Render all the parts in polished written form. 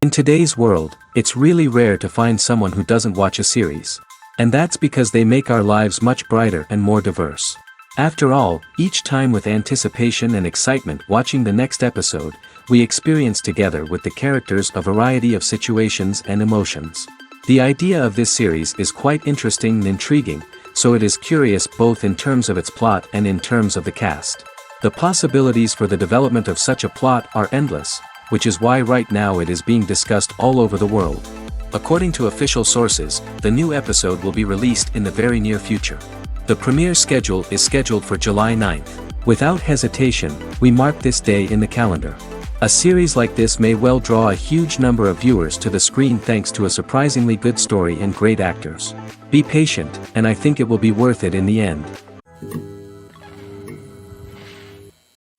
In today's world, it's really rare to find someone who doesn't watch a series. And that's because they make our lives much brighter and more diverse. After all, each time with anticipation and excitement watching the next episode, we experience together with the characters a variety of situations and emotions. The idea of this series is quite interesting and intriguing, so it is curious both in terms of its plot and in terms of the cast. The possibilities for the development of such a plot are endless, which is why right now it is being discussed all over the world. According to official sources, the new episode will be released in the very near future. The premiere schedule is scheduled for July 9th. Without hesitation, we mark this day in the calendar. A series like this may well draw a huge number of viewers to the screen thanks to a surprisingly good story and great actors. Be patient, and I think it will be worth it in the end.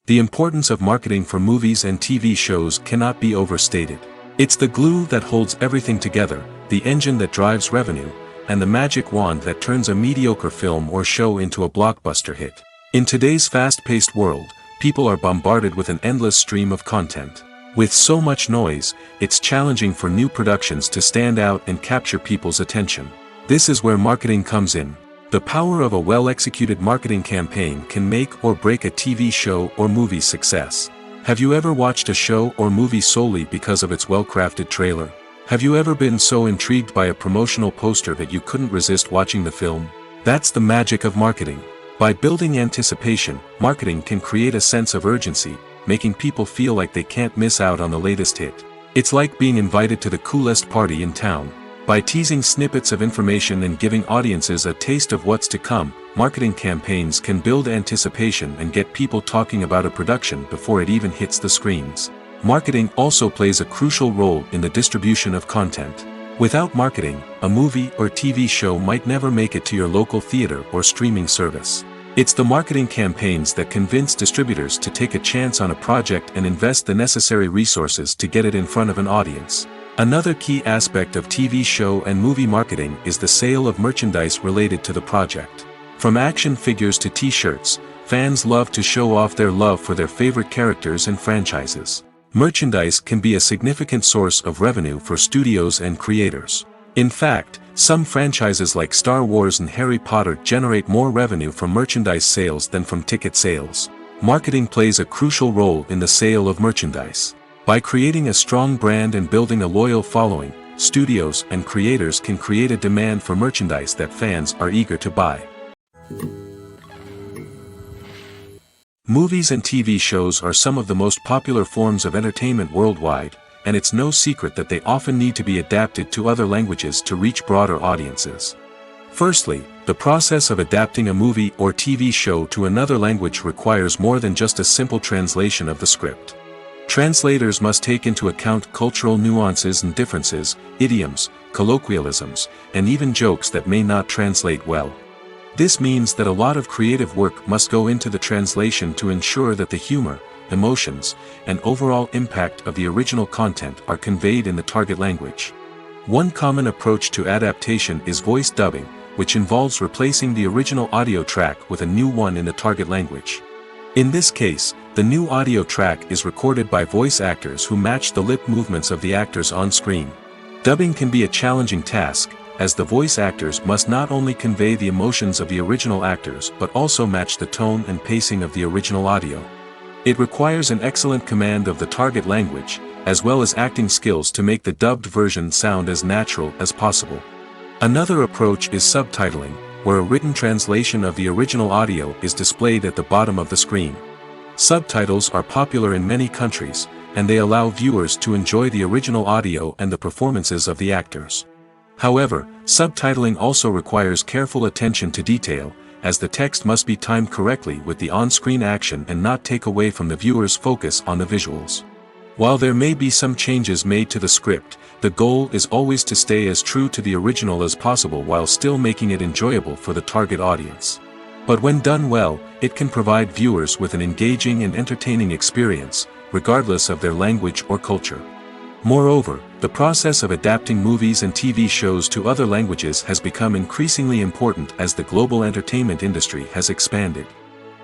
The importance of marketing for movies and TV shows cannot be overstated. It's the glue that holds everything together, the engine that drives revenue, and the magic wand that turns a mediocre film or show into a blockbuster hit. In today's fast-paced world, people are bombarded with an endless stream of content. With so much noise, it's challenging for new productions to stand out and capture people's attention. This is where marketing comes in. The power of a well-executed marketing campaign can make or break a TV show or movie's success. Have you ever watched a show or movie solely because of its well-crafted trailer? Have you ever been so intrigued by a promotional poster that you couldn't resist watching the film? That's the magic of marketing. By building anticipation, marketing can create a sense of urgency, making people feel like they can't miss out on the latest hit. It's like being invited to the coolest party in town. By teasing snippets of information and giving audiences a taste of what's to come, marketing campaigns can build anticipation and get people talking about a production before it even hits the screens. Marketing also plays a crucial role in the distribution of content. Without marketing, a movie or TV show might never make it to your local theater or streaming service. It's the marketing campaigns that convince distributors to take a chance on a project and invest the necessary resources to get it in front of an audience. Another key aspect of TV show and movie marketing is the sale of merchandise related to the project. From action figures to t-shirts, fans love to show off their love for their favorite characters and franchises. Merchandise can be a significant source of revenue for studios and creators. In fact, some franchises like Star Wars and Harry Potter generate more revenue from merchandise sales than from ticket sales. Marketing plays a crucial role in the sale of merchandise. By creating a strong brand and building a loyal following, studios and creators can create a demand for merchandise that fans are eager to buy. Movies and TV shows are some of the most popular forms of entertainment worldwide, and it's no secret that they often need to be adapted to other languages to reach broader audiences. Firstly, the process of adapting a movie or TV show to another language requires more than just a simple translation of the script. Translators must take into account cultural nuances and differences, idioms, colloquialisms, and even jokes that may not translate well. This means that a lot of creative work must go into the translation to ensure that the humor, emotions, and overall impact of the original content are conveyed in the target language. One common approach to adaptation is voice dubbing, which involves replacing the original audio track with a new one in the target language. In this case, the new audio track is recorded by voice actors who match the lip movements of the actors on screen. Dubbing can be a challenging task, as the voice actors must not only convey the emotions of the original actors but also match the tone and pacing of the original audio. It requires an excellent command of the target language, as well as acting skills to make the dubbed version sound as natural as possible. Another approach is subtitling, where a written translation of the original audio is displayed at the bottom of the screen. Subtitles are popular in many countries, and they allow viewers to enjoy the original audio and the performances of the actors. However, subtitling also requires careful attention to detail, as the text must be timed correctly with the on-screen action and not take away from the viewer's focus on the visuals. While there may be some changes made to the script, the goal is always to stay as true to the original as possible while still making it enjoyable for the target audience. But when done well, it can provide viewers with an engaging and entertaining experience, regardless of their language or culture. Moreover, the process of adapting movies and TV shows to other languages has become increasingly important as the global entertainment industry has expanded.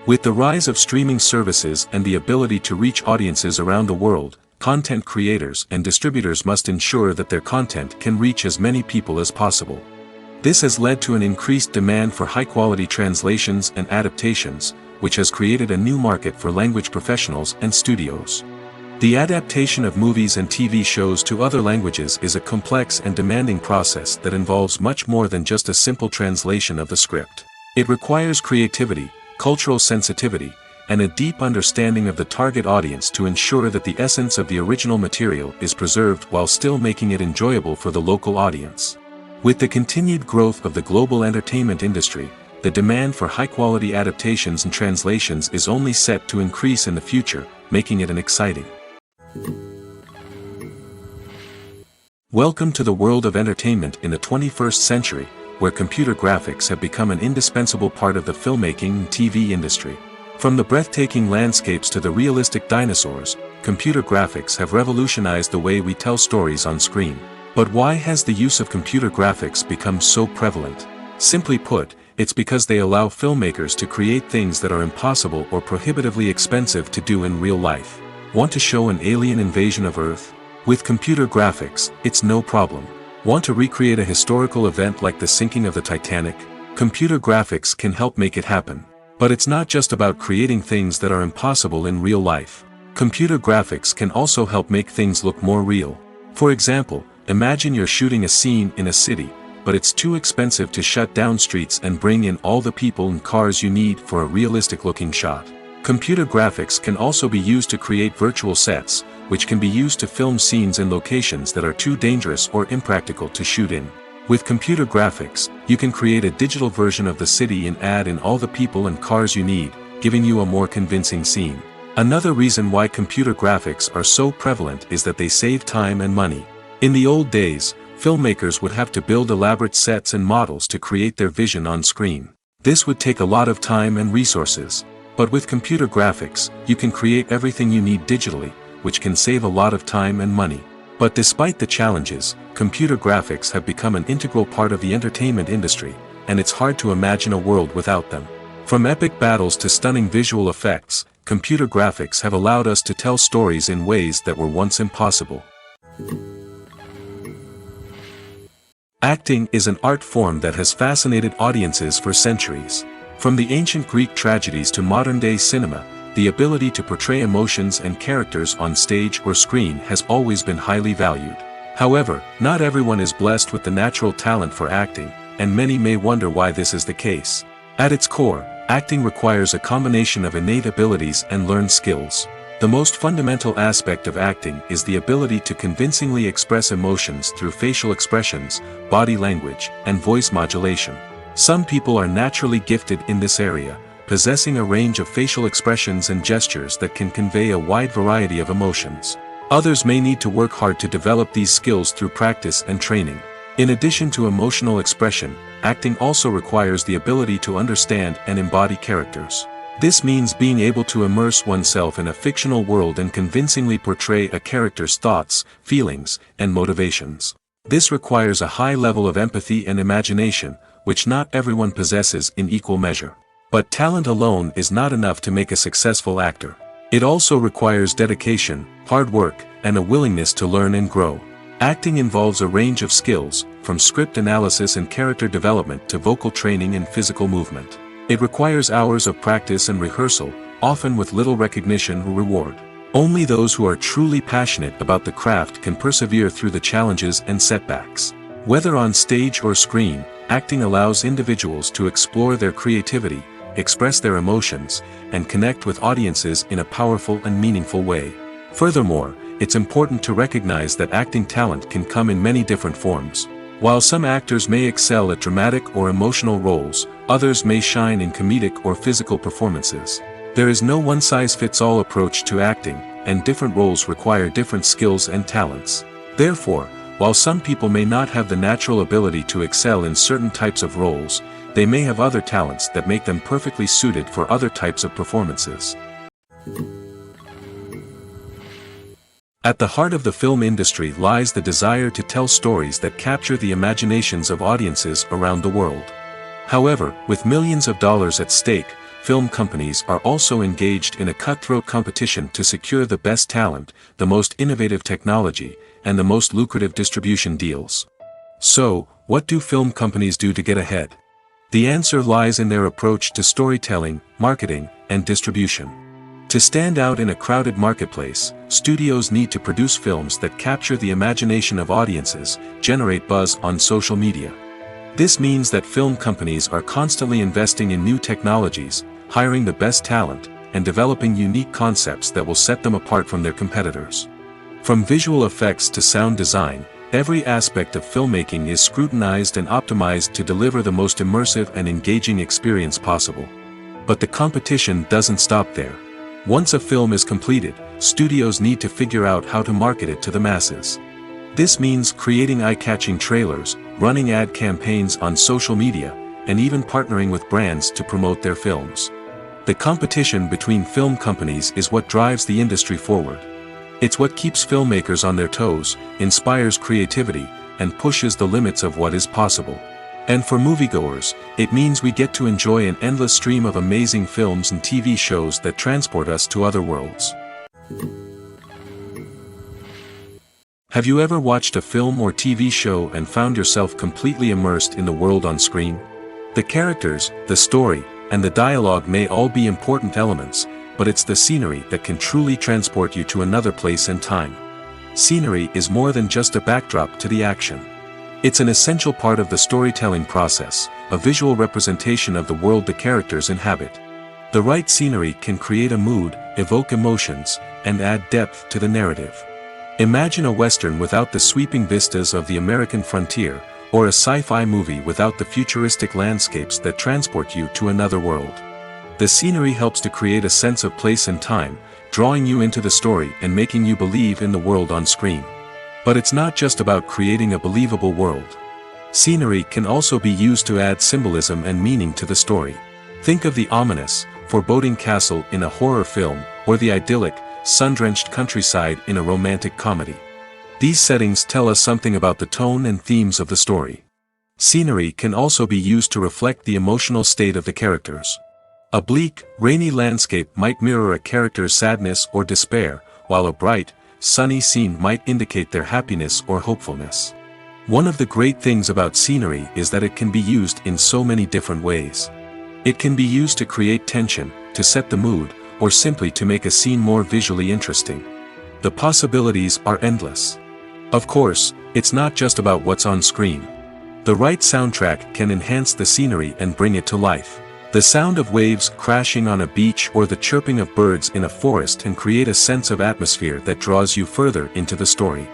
With the rise of streaming services and the ability to reach audiences around the world, content creators and distributors must ensure that their content can reach as many people as possible. This has led to an increased demand for high-quality translations and adaptations, which has created a new market for language professionals and studios. The adaptation of movies and TV shows to other languages is a complex and demanding process that involves much more than just a simple translation of the script. It requires creativity, cultural sensitivity, and a deep understanding of the target audience to ensure that the essence of the original material is preserved while still making it enjoyable for the local audience. With the continued growth of the global entertainment industry, the demand for high-quality adaptations and translations is only set to increase in the future, making it exciting. Welcome to the world of entertainment in the 21st century, where computer graphics have become an indispensable part of the filmmaking and TV industry. From the breathtaking landscapes to the realistic dinosaurs, computer graphics have revolutionized the way we tell stories on screen. But why has the use of computer graphics become so prevalent? Simply put, it's because they allow filmmakers to create things that are impossible or prohibitively expensive to do in real life. Want to show an alien invasion of Earth? With computer graphics, it's no problem. Want to recreate a historical event like the sinking of the Titanic? Computer graphics can help make it happen. But it's not just about creating things that are impossible in real life. Computer graphics can also help make things look more real. For example, imagine you're shooting a scene in a city, but it's too expensive to shut down streets and bring in all the people and cars you need for a realistic-looking shot. Computer graphics can also be used to create virtual sets, which can be used to film scenes in locations that are too dangerous or impractical to shoot in. With computer graphics, you can create a digital version of the city and add in all the people and cars you need, giving you a more convincing scene. Another reason why computer graphics are so prevalent is that they save time and money. In the old days, filmmakers would have to build elaborate sets and models to create their vision on screen. This would take a lot of time and resources. But with computer graphics, you can create everything you need digitally, which can save a lot of time and money. But despite the challenges, computer graphics have become an integral part of the entertainment industry, and it's hard to imagine a world without them. From epic battles to stunning visual effects, computer graphics have allowed us to tell stories in ways that were once impossible. Acting is an art form that has fascinated audiences for centuries. From the ancient Greek tragedies to modern-day cinema, the ability to portray emotions and characters on stage or screen has always been highly valued. However, not everyone is blessed with the natural talent for acting, and many may wonder why this is the case. At its core, acting requires a combination of innate abilities and learned skills. The most fundamental aspect of acting is the ability to convincingly express emotions through facial expressions, body language, and voice modulation. Some people are naturally gifted in this area, possessing a range of facial expressions and gestures that can convey a wide variety of emotions. Others may need to work hard to develop these skills through practice and training. In addition to emotional expression, acting also requires the ability to understand and embody characters. This means being able to immerse oneself in a fictional world and convincingly portray a character's thoughts, feelings, and motivations. This requires a high level of empathy and imagination, which not everyone possesses in equal measure. But talent alone is not enough to make a successful actor. It also requires dedication, hard work, and a willingness to learn and grow. Acting involves a range of skills, from script analysis and character development to vocal training and physical movement. It requires hours of practice and rehearsal, often with little recognition or reward. Only those who are truly passionate about the craft can persevere through the challenges and setbacks. Whether on stage or screen, acting allows individuals to explore their creativity, express their emotions, and connect with audiences in a powerful and meaningful way. Furthermore, it's important to recognize that acting talent can come in many different forms. While some actors may excel at dramatic or emotional roles, others may shine in comedic or physical performances. There is no one-size-fits-all approach to acting, and different roles require different skills and talents. Therefore, while some people may not have the natural ability to excel in certain types of roles, they may have other talents that make them perfectly suited for other types of performances. At the heart of the film industry lies the desire to tell stories that capture the imaginations of audiences around the world. However, with millions of dollars at stake, film companies are also engaged in a cutthroat competition to secure the best talent, the most innovative technology, and the most lucrative distribution deals. So, what do film companies do to get ahead? The answer lies in their approach to storytelling, marketing, and distribution. To stand out in a crowded marketplace, studios need to produce films that capture the imagination of audiences, generate buzz on social media. This means that film companies are constantly investing in new technologies, hiring the best talent, and developing unique concepts that will set them apart from their competitors. From visual effects to sound design, every aspect of filmmaking is scrutinized and optimized to deliver the most immersive and engaging experience possible. But the competition doesn't stop there. Once a film is completed, studios need to figure out how to market it to the masses. This means creating eye-catching trailers, running ad campaigns on social media, and even partnering with brands to promote their films. The competition between film companies is what drives the industry forward. It's what keeps filmmakers on their toes, inspires creativity, and pushes the limits of what is possible. And for moviegoers, it means we get to enjoy an endless stream of amazing films and TV shows that transport us to other worlds. Have you ever watched a film or TV show and found yourself completely immersed in the world on screen? The characters, the story, and the dialogue may all be important elements, but it's the scenery that can truly transport you to another place and time. Scenery is more than just a backdrop to the action. It's an essential part of the storytelling process, a visual representation of the world the characters inhabit. The right scenery can create a mood, evoke emotions, and add depth to the narrative. Imagine a Western without the sweeping vistas of the American frontier, or a sci-fi movie without the futuristic landscapes that transport you to another world. The scenery helps to create a sense of place and time, drawing you into the story and making you believe in the world on screen. But it's not just about creating a believable world. Scenery can also be used to add symbolism and meaning to the story. Think of the ominous, foreboding castle in a horror film, or the idyllic, sun-drenched countryside in a romantic comedy. These settings tell us something about the tone and themes of the story. Scenery can also be used to reflect the emotional state of the characters. A bleak, rainy landscape might mirror a character's sadness or despair, while a bright, sunny scene might indicate their happiness or hopefulness. One of the great things about scenery is that it can be used in so many different ways. It can be used to create tension, to set the mood, or simply to make a scene more visually interesting. The possibilities are endless. Of course, it's not just about what's on screen. The right soundtrack can enhance the scenery and bring it to life. The sound of waves crashing on a beach or the chirping of birds in a forest can create a sense of atmosphere that draws you further into the story.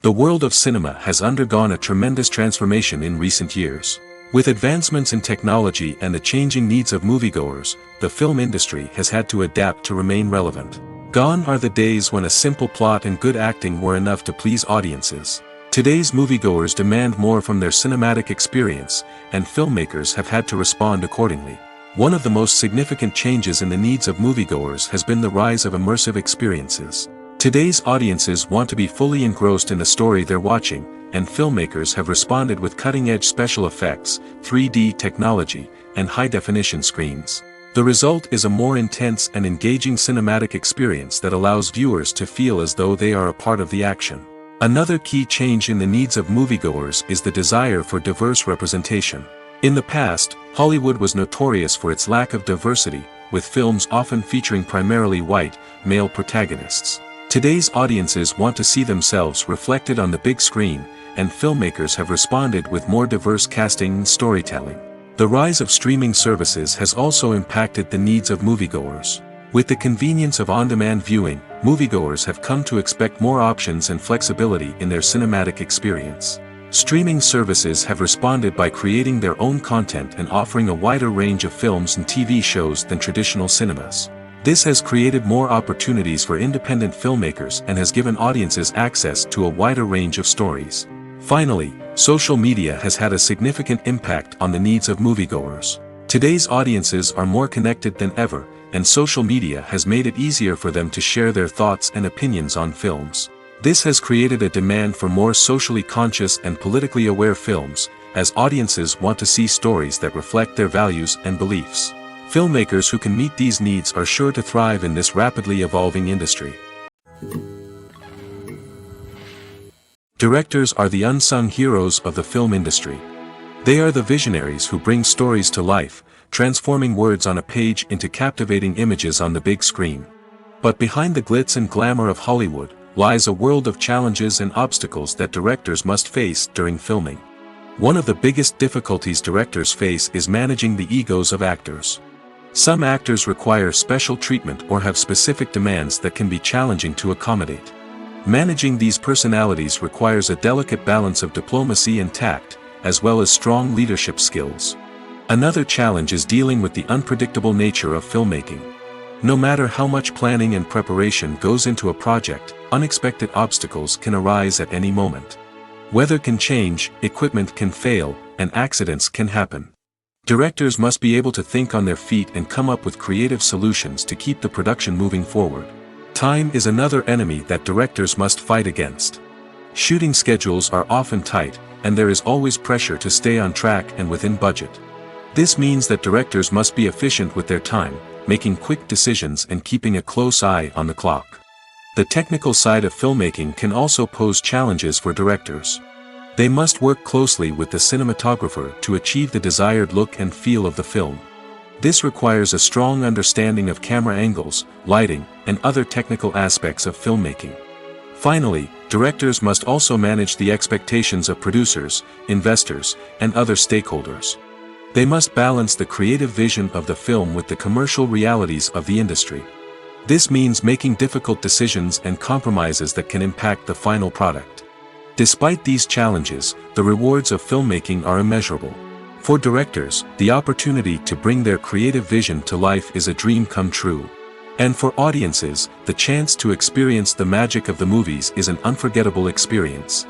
The world of cinema has undergone a tremendous transformation in recent years. With advancements in technology and the changing needs of moviegoers, the film industry has had to adapt to remain relevant. Gone are the days when a simple plot and good acting were enough to please audiences. Today's moviegoers demand more from their cinematic experience, and filmmakers have had to respond accordingly. One of the most significant changes in the needs of moviegoers has been the rise of immersive experiences. Today's audiences want to be fully engrossed in the story they're watching, and filmmakers have responded with cutting-edge special effects, 3D technology, and high-definition screens. The result is a more intense and engaging cinematic experience that allows viewers to feel as though they are a part of the action. Another key change in the needs of moviegoers is the desire for diverse representation. In the past, Hollywood was notorious for its lack of diversity, with films often featuring primarily white, male protagonists. Today's audiences want to see themselves reflected on the big screen, and filmmakers have responded with more diverse casting and storytelling. The rise of streaming services has also impacted the needs of moviegoers. With the convenience of on-demand viewing, moviegoers have come to expect more options and flexibility in their cinematic experience. Streaming services have responded by creating their own content and offering a wider range of films and TV shows than traditional cinemas. This has created more opportunities for independent filmmakers and has given audiences access to a wider range of stories. Finally, social media has had a significant impact on the needs of moviegoers. Today's audiences are more connected than ever, and social media has made it easier for them to share their thoughts and opinions on films. This has created a demand for more socially conscious and politically aware films, as audiences want to see stories that reflect their values and beliefs. Filmmakers who can meet these needs are sure to thrive in this rapidly evolving industry. Directors are the unsung heroes of the film industry. They are the visionaries who bring stories to life, transforming words on a page into captivating images on the big screen. But behind the glitz and glamour of Hollywood lies a world of challenges and obstacles that directors must face during filming. One of the biggest difficulties directors face is managing the egos of actors. Some actors require special treatment or have specific demands that can be challenging to accommodate. Managing these personalities requires a delicate balance of diplomacy and tact, as well as strong leadership skills. Another challenge is dealing with the unpredictable nature of filmmaking. No matter how much planning and preparation goes into a project, unexpected obstacles can arise at any moment. Weather can change, equipment can fail, and accidents can happen. Directors must be able to think on their feet and come up with creative solutions to keep the production moving forward. Time is another enemy that directors must fight against. Shooting schedules are often tight, and there is always pressure to stay on track and within budget. This means that directors must be efficient with their time, making quick decisions and keeping a close eye on the clock. The technical side of filmmaking can also pose challenges for directors. They must work closely with the cinematographer to achieve the desired look and feel of the film. This requires a strong understanding of camera angles, lighting, and other technical aspects of filmmaking. Finally, directors must also manage the expectations of producers, investors, and other stakeholders. They must balance the creative vision of the film with the commercial realities of the industry. This means making difficult decisions and compromises that can impact the final product. Despite these challenges, the rewards of filmmaking are immeasurable. For directors, the opportunity to bring their creative vision to life is a dream come true. And for audiences, the chance to experience the magic of the movies is an unforgettable experience.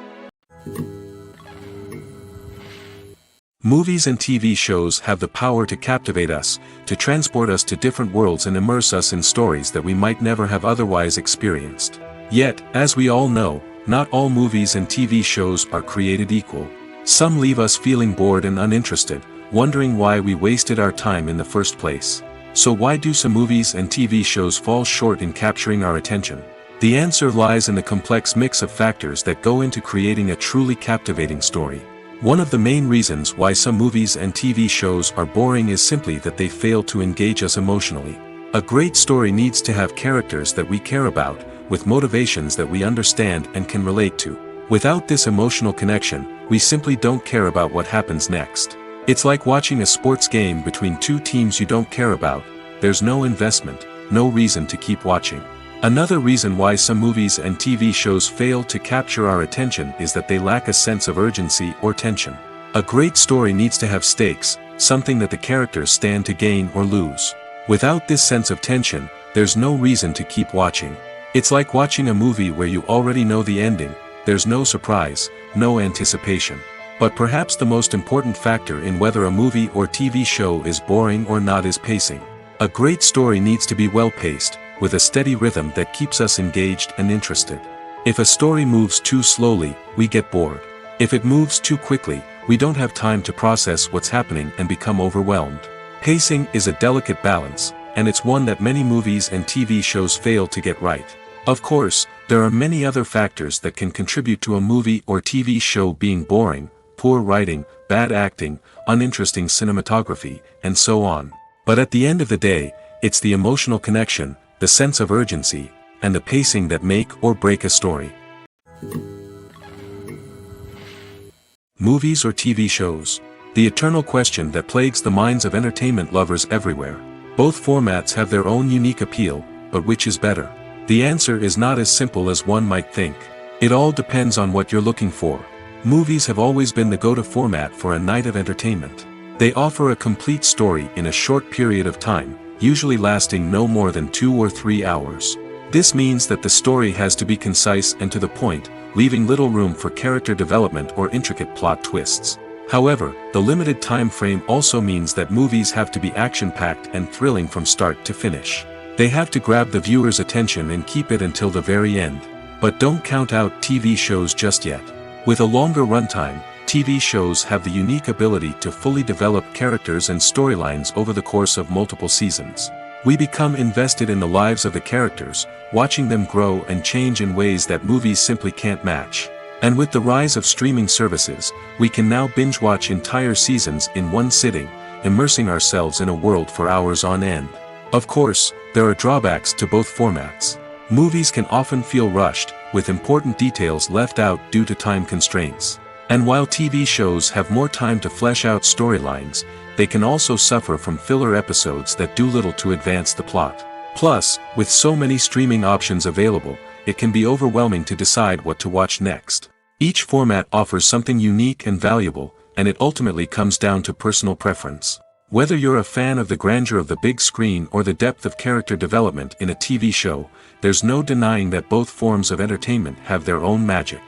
Movies and TV shows have the power to captivate us, to transport us to different worlds and immerse us in stories that we might never have otherwise experienced. Yet, as we all know, not all movies and TV shows are created equal. Some leave us feeling bored and uninterested, wondering why we wasted our time in the first place. So why do some movies and TV shows fall short in capturing our attention? The answer lies in the complex mix of factors that go into creating a truly captivating story. One of the main reasons why some movies and TV shows are boring is simply that they fail to engage us emotionally. A great story needs to have characters that we care about, with motivations that we understand and can relate to. Without this emotional connection, we simply don't care about what happens next. It's like watching a sports game between two teams you don't care about. There's no investment, no reason to keep watching. Another reason why some movies and TV shows fail to capture our attention is that they lack a sense of urgency or tension. A great story needs to have stakes, something that the characters stand to gain or lose. Without this sense of tension, there's no reason to keep watching. It's like watching a movie where you already know the ending. There's no surprise, no anticipation. But perhaps the most important factor in whether a movie or TV show is boring or not is pacing. A great story needs to be well-paced, with a steady rhythm that keeps us engaged and interested. If a story moves too slowly, we get bored. If it moves too quickly, we don't have time to process what's happening and become overwhelmed. Pacing is a delicate balance, and it's one that many movies and TV shows fail to get right. Of course, there are many other factors that can contribute to a movie or TV show being boring: poor writing, bad acting, uninteresting cinematography, and so on. But at the end of the day, it's the emotional connection, the sense of urgency, and the pacing that make or break a story. Movies or TV shows? The eternal question that plagues the minds of entertainment lovers everywhere. Both formats have their own unique appeal, but which is better? The answer is not as simple as one might think. It all depends on what you're looking for. Movies have always been the go-to format for a night of entertainment. They offer a complete story in a short period of time, usually lasting no more than 2 or 3 hours. This means that the story has to be concise and to the point, leaving little room for character development or intricate plot twists. However, the limited time frame also means that movies have to be action-packed and thrilling from start to finish. They have to grab the viewer's attention and keep it until the very end. But don't count out TV shows just yet. With a longer runtime, TV shows have the unique ability to fully develop characters and storylines over the course of multiple seasons. We become invested in the lives of the characters, watching them grow and change in ways that movies simply can't match. And with the rise of streaming services, we can now binge-watch entire seasons in one sitting, immersing ourselves in a world for hours on end. Of course, there are drawbacks to both formats. Movies can often feel rushed, with important details left out due to time constraints. And while TV shows have more time to flesh out storylines, they can also suffer from filler episodes that do little to advance the plot. Plus, with so many streaming options available, it can be overwhelming to decide what to watch next. Each format offers something unique and valuable, and it ultimately comes down to personal preference. Whether you're a fan of the grandeur of the big screen or the depth of character development in a TV show, there's no denying that both forms of entertainment have their own magic.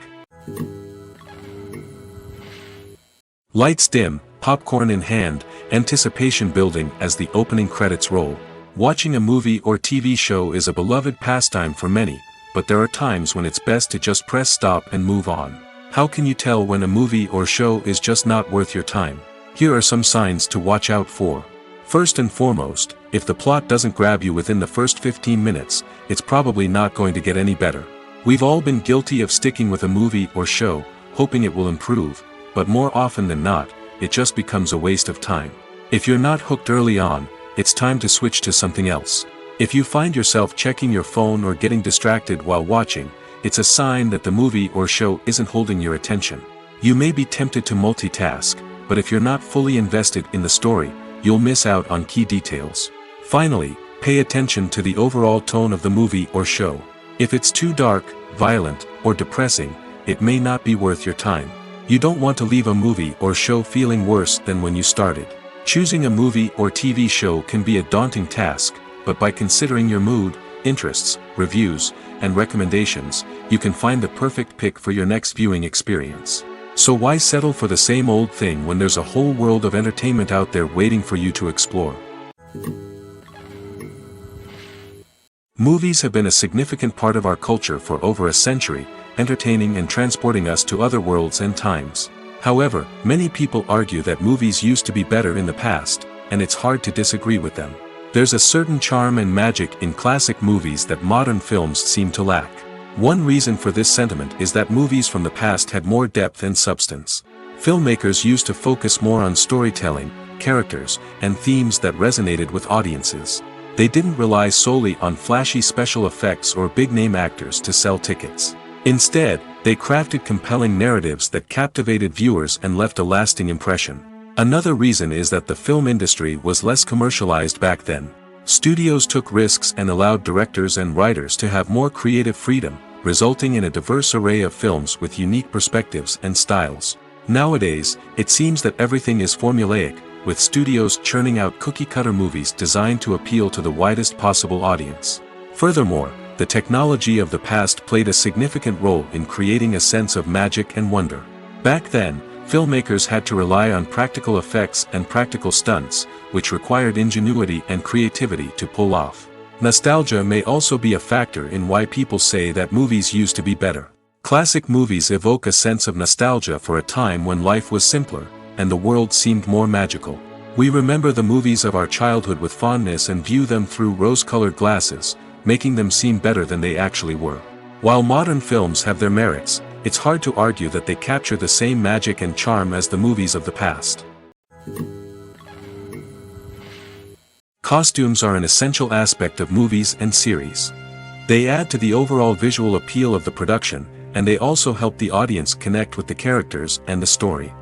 Lights dim, popcorn in hand, anticipation building as the opening credits roll. Watching a movie or TV show is a beloved pastime for many, but there are times when it's best to just press stop and move on. How can you tell when a movie or show is just not worth your time? Here are some signs to watch out for. First and foremost, if the plot doesn't grab you within the first 15 minutes, it's probably not going to get any better. We've all been guilty of sticking with a movie or show, hoping it will improve, but more often than not, it just becomes a waste of time. If you're not hooked early on, it's time to switch to something else. If you find yourself checking your phone or getting distracted while watching, it's a sign that the movie or show isn't holding your attention. You may be tempted to multitask, but if you're not fully invested in the story, you'll miss out on key details. Finally, pay attention to the overall tone of the movie or show. If it's too dark, violent, or depressing, it may not be worth your time. You don't want to leave a movie or show feeling worse than when you started. Choosing a movie or TV show can be a daunting task, but by considering your mood, interests, reviews, and recommendations, you can find the perfect pick for your next viewing experience. So why settle for the same old thing when there's a whole world of entertainment out there waiting for you to explore? Movies have been a significant part of our culture for over a century, entertaining and transporting us to other worlds and times. However, many people argue that movies used to be better in the past, and it's hard to disagree with them. There's a certain charm and magic in classic movies that modern films seem to lack. One reason for this sentiment is that movies from the past had more depth and substance. Filmmakers used to focus more on storytelling, characters, and themes that resonated with audiences. They didn't rely solely on flashy special effects or big-name actors to sell tickets. Instead, they crafted compelling narratives that captivated viewers and left a lasting impression. Another reason is that the film industry was less commercialized back then. Studios took risks and allowed directors and writers to have more creative freedom, resulting in a diverse array of films with unique perspectives and styles. Nowadays, it seems that everything is formulaic, with studios churning out cookie-cutter movies designed to appeal to the widest possible audience. Furthermore, the technology of the past played a significant role in creating a sense of magic and wonder. Back then, filmmakers had to rely on practical effects and practical stunts, which required ingenuity and creativity to pull off. Nostalgia may also be a factor in why people say that movies used to be better. Classic movies evoke a sense of nostalgia for a time when life was simpler, and the world seemed more magical. We remember the movies of our childhood with fondness and view them through rose-colored glasses, making them seem better than they actually were. While modern films have their merits, it's hard to argue that they capture the same magic and charm as the movies of the past. Costumes are an essential aspect of movies and series. They add to the overall visual appeal of the production, and they also help the audience connect with the characters and the story.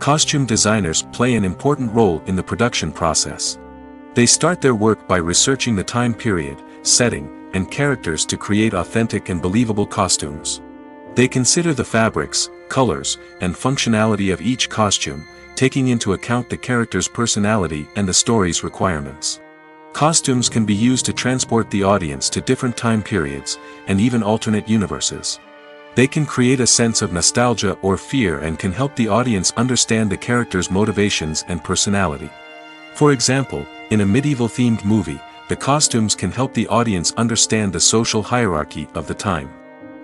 Costume designers play an important role in the production process. They start their work by researching the time period, setting, and characters to create authentic and believable costumes. They consider the fabrics, colors, and functionality of each costume, taking into account the character's personality and the story's requirements. Costumes can be used to transport the audience to different time periods, and even alternate universes. They can create a sense of nostalgia or fear and can help the audience understand the character's motivations and personality. For example, in a medieval-themed movie, the costumes can help the audience understand the social hierarchy of the time.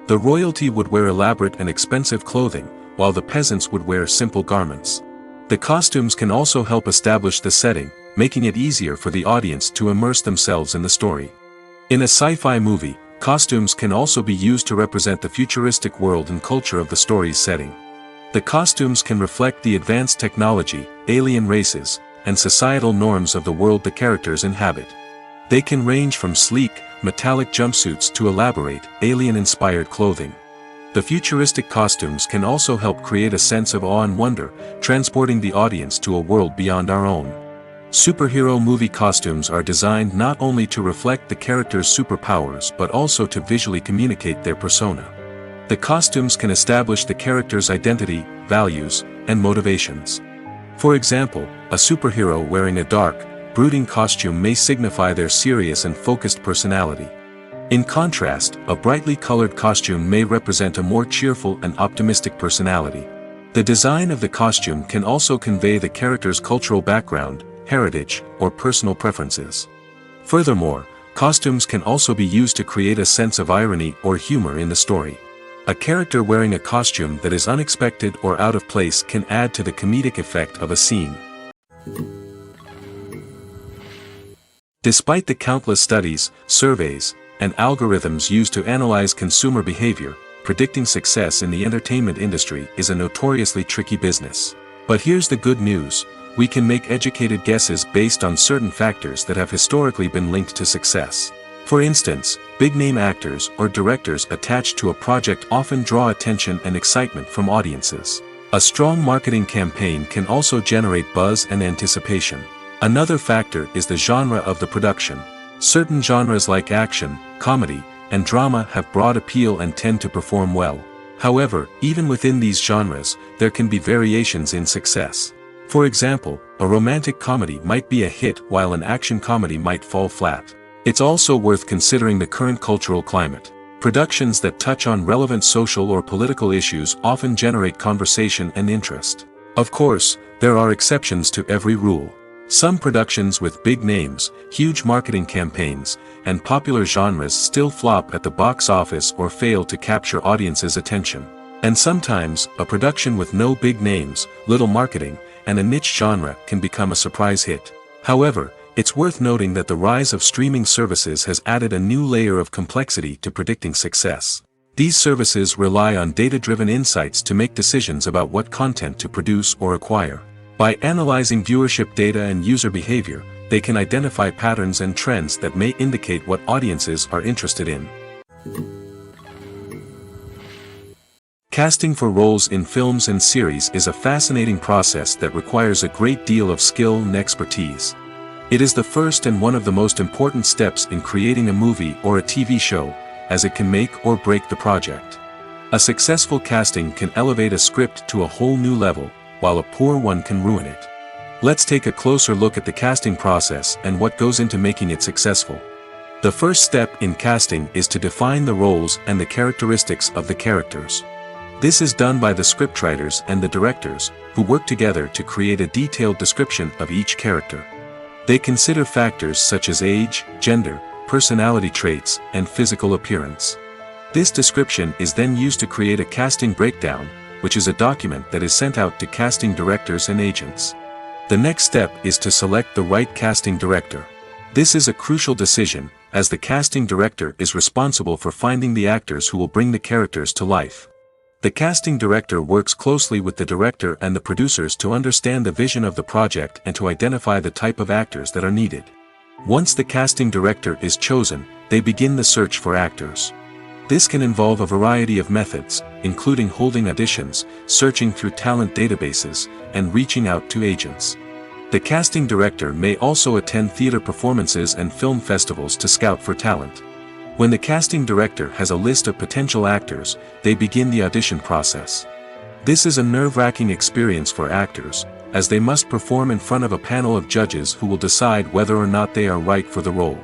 The royalty would wear elaborate and expensive clothing, while the peasants would wear simple garments. The costumes can also help establish the setting, making it easier for the audience to immerse themselves in the story. In a sci-fi movie, costumes can also be used to represent the futuristic world and culture of the story's setting. The costumes can reflect the advanced technology, alien races, and societal norms of the world the characters inhabit. They can range from sleek, metallic jumpsuits to elaborate, alien-inspired clothing. The futuristic costumes can also help create a sense of awe and wonder, transporting the audience to a world beyond our own. Superhero movie costumes are designed not only to reflect the character's superpowers but also to visually communicate their persona. The costumes can establish the character's identity, values, and motivations. For example, a superhero wearing a dark, brooding costume may signify their serious and focused personality. In contrast, a brightly colored costume may represent a more cheerful and optimistic personality. The design of the costume can also convey the character's cultural background, heritage, or personal preferences. Furthermore, costumes can also be used to create a sense of irony or humor in the story. A character wearing a costume that is unexpected or out of place can add to the comedic effect of a scene. Despite the countless studies, surveys, and algorithms used to analyze consumer behavior, predicting success in the entertainment industry is a notoriously tricky business. But here's the good news: we can make educated guesses based on certain factors that have historically been linked to success. For instance, big-name actors or directors attached to a project often draw attention and excitement from audiences. A strong marketing campaign can also generate buzz and anticipation. Another factor is the genre of the production. Certain genres like action, comedy, and drama have broad appeal and tend to perform well. However, even within these genres, there can be variations in success. For example, a romantic comedy might be a hit while an action comedy might fall flat. It's also worth considering the current cultural climate. Productions that touch on relevant social or political issues often generate conversation and interest. Of course, there are exceptions to every rule. Some productions with big names, huge marketing campaigns, and popular genres still flop at the box office or fail to capture audiences' attention. And sometimes, a production with no big names, little marketing, and a niche genre can become a surprise hit. However, it's worth noting that the rise of streaming services has added a new layer of complexity to predicting success. These services rely on data-driven insights to make decisions about what content to produce or acquire. By analyzing viewership data and user behavior, they can identify patterns and trends that may indicate what audiences are interested in. Casting for roles in films and series is a fascinating process that requires a great deal of skill and expertise. It is the first and one of the most important steps in creating a movie or a TV show, as it can make or break the project. A successful casting can elevate a script to a whole new level, while a poor one can ruin it. Let's take a closer look at the casting process and what goes into making it successful. The first step in casting is to define the roles and the characteristics of the characters. This is done by the scriptwriters and the directors, who work together to create a detailed description of each character. They consider factors such as age, gender, personality traits, and physical appearance. This description is then used to create a casting breakdown, which is a document that is sent out to casting directors and agents. The next step is to select the right casting director. This is a crucial decision, as the casting director is responsible for finding the actors who will bring the characters to life. The casting director works closely with the director and the producers to understand the vision of the project and to identify the type of actors that are needed. Once the casting director is chosen, they begin the search for actors. This can involve a variety of methods, including holding auditions, searching through talent databases, and reaching out to agents. The casting director may also attend theater performances and film festivals to scout for talent. When the casting director has a list of potential actors, they begin the audition process. This is a nerve-wracking experience for actors, as they must perform in front of a panel of judges who will decide whether or not they are right for the role.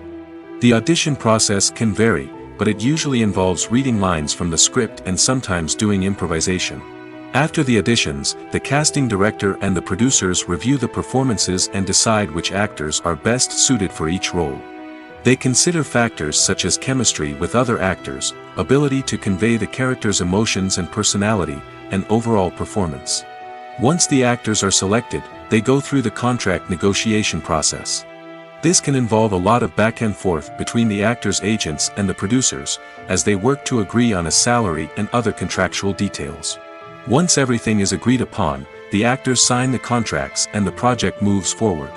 The audition process can vary, but it usually involves reading lines from the script and sometimes doing improvisation. After the auditions, the casting director and the producers review the performances and decide which actors are best suited for each role. They consider factors such as chemistry with other actors, ability to convey the character's emotions and personality, and overall performance. Once the actors are selected, they go through the contract negotiation process. This can involve a lot of back and forth between the actors' agents and the producers, as they work to agree on a salary and other contractual details. Once everything is agreed upon, the actors sign the contracts and the project moves forward.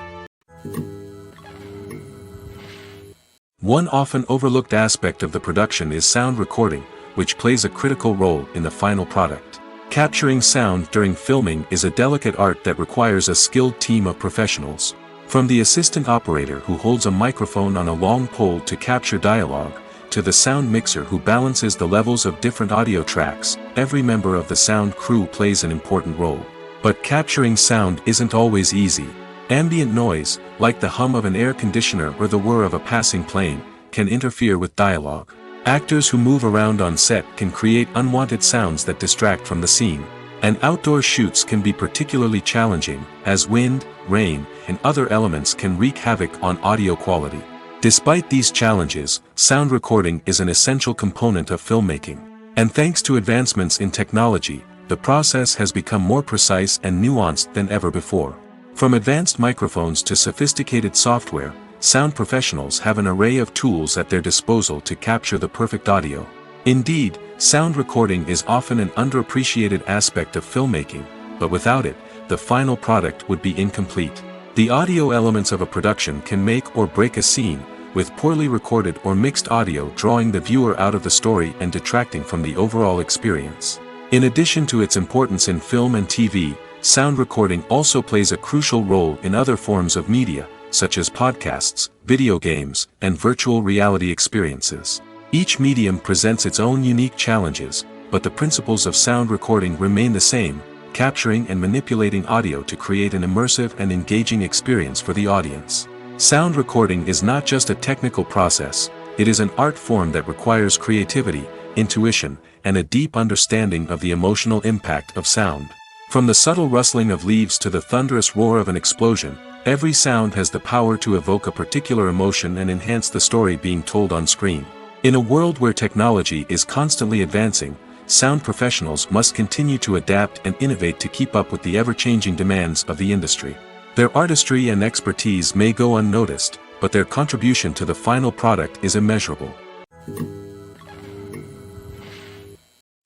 One often overlooked aspect of the production is sound recording, which plays a critical role in the final product. Capturing sound during filming is a delicate art that requires a skilled team of professionals. From the assistant operator who holds a microphone on a long pole to capture dialogue, to the sound mixer who balances the levels of different audio tracks, every member of the sound crew plays an important role. But capturing sound isn't always easy. Ambient noise, like the hum of an air conditioner or the whir of a passing plane, can interfere with dialogue. Actors who move around on set can create unwanted sounds that distract from the scene. And outdoor shoots can be particularly challenging, as wind, rain, and other elements can wreak havoc on audio quality. Despite these challenges, sound recording is an essential component of filmmaking. And thanks to advancements in technology, the process has become more precise and nuanced than ever before. From advanced microphones to sophisticated software, sound professionals have an array of tools at their disposal to capture the perfect audio. Indeed, sound recording is often an underappreciated aspect of filmmaking, but without it, the final product would be incomplete. The audio elements of a production can make or break a scene, with poorly recorded or mixed audio drawing the viewer out of the story and detracting from the overall experience. In addition to its importance in film and TV, sound recording also plays a crucial role in other forms of media, such as podcasts, video games, and virtual reality experiences. Each medium presents its own unique challenges, but the principles of sound recording remain the same, capturing and manipulating audio to create an immersive and engaging experience for the audience. Sound recording is not just a technical process, it is an art form that requires creativity, intuition, and a deep understanding of the emotional impact of sound. From the subtle rustling of leaves to the thunderous roar of an explosion, every sound has the power to evoke a particular emotion and enhance the story being told on screen. In a world where technology is constantly advancing, sound professionals must continue to adapt and innovate to keep up with the ever-changing demands of the industry. Their artistry and expertise may go unnoticed, but their contribution to the final product is immeasurable.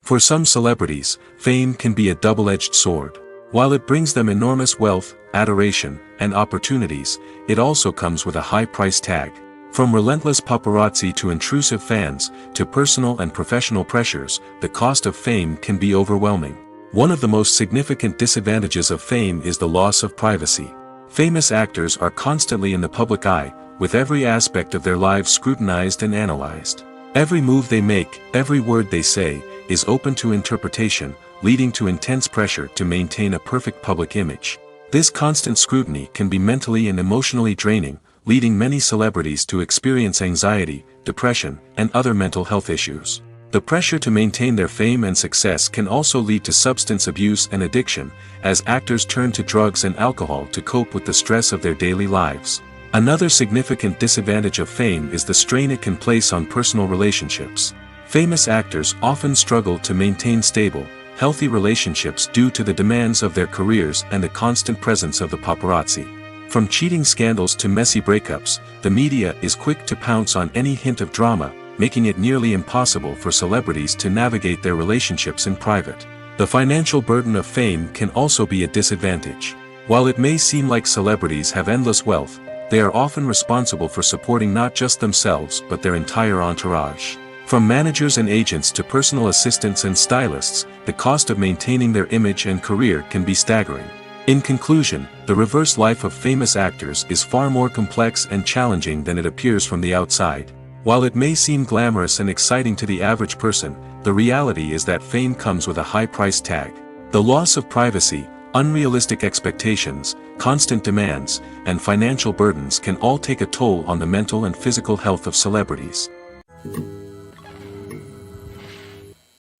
For some celebrities, fame can be a double-edged sword. While it brings them enormous wealth, adoration, and opportunities, it also comes with a high price tag. From relentless paparazzi to intrusive fans, to personal and professional pressures, the cost of fame can be overwhelming. One of the most significant disadvantages of fame is the loss of privacy. Famous actors are constantly in the public eye, with every aspect of their lives scrutinized and analyzed. Every move they make, every word they say, is open to interpretation, leading to intense pressure to maintain a perfect public image. This constant scrutiny can be mentally and emotionally draining, leading many celebrities to experience anxiety, depression, and other mental health issues. The pressure to maintain their fame and success can also lead to substance abuse and addiction, as actors turn to drugs and alcohol to cope with the stress of their daily lives. Another significant disadvantage of fame is the strain it can place on personal relationships. Famous actors often struggle to maintain stable, healthy relationships due to the demands of their careers and the constant presence of the paparazzi. From cheating scandals to messy breakups, the media is quick to pounce on any hint of drama, making it nearly impossible for celebrities to navigate their relationships in private. The financial burden of fame can also be a disadvantage. While it may seem like celebrities have endless wealth, they are often responsible for supporting not just themselves but their entire entourage. From managers and agents to personal assistants and stylists, the cost of maintaining their image and career can be staggering. In conclusion, the reverse life of famous actors is far more complex and challenging than it appears from the outside. While it may seem glamorous and exciting to the average person, the reality is that fame comes with a high price tag. The loss of privacy, unrealistic expectations, constant demands, and financial burdens can all take a toll on the mental and physical health of celebrities.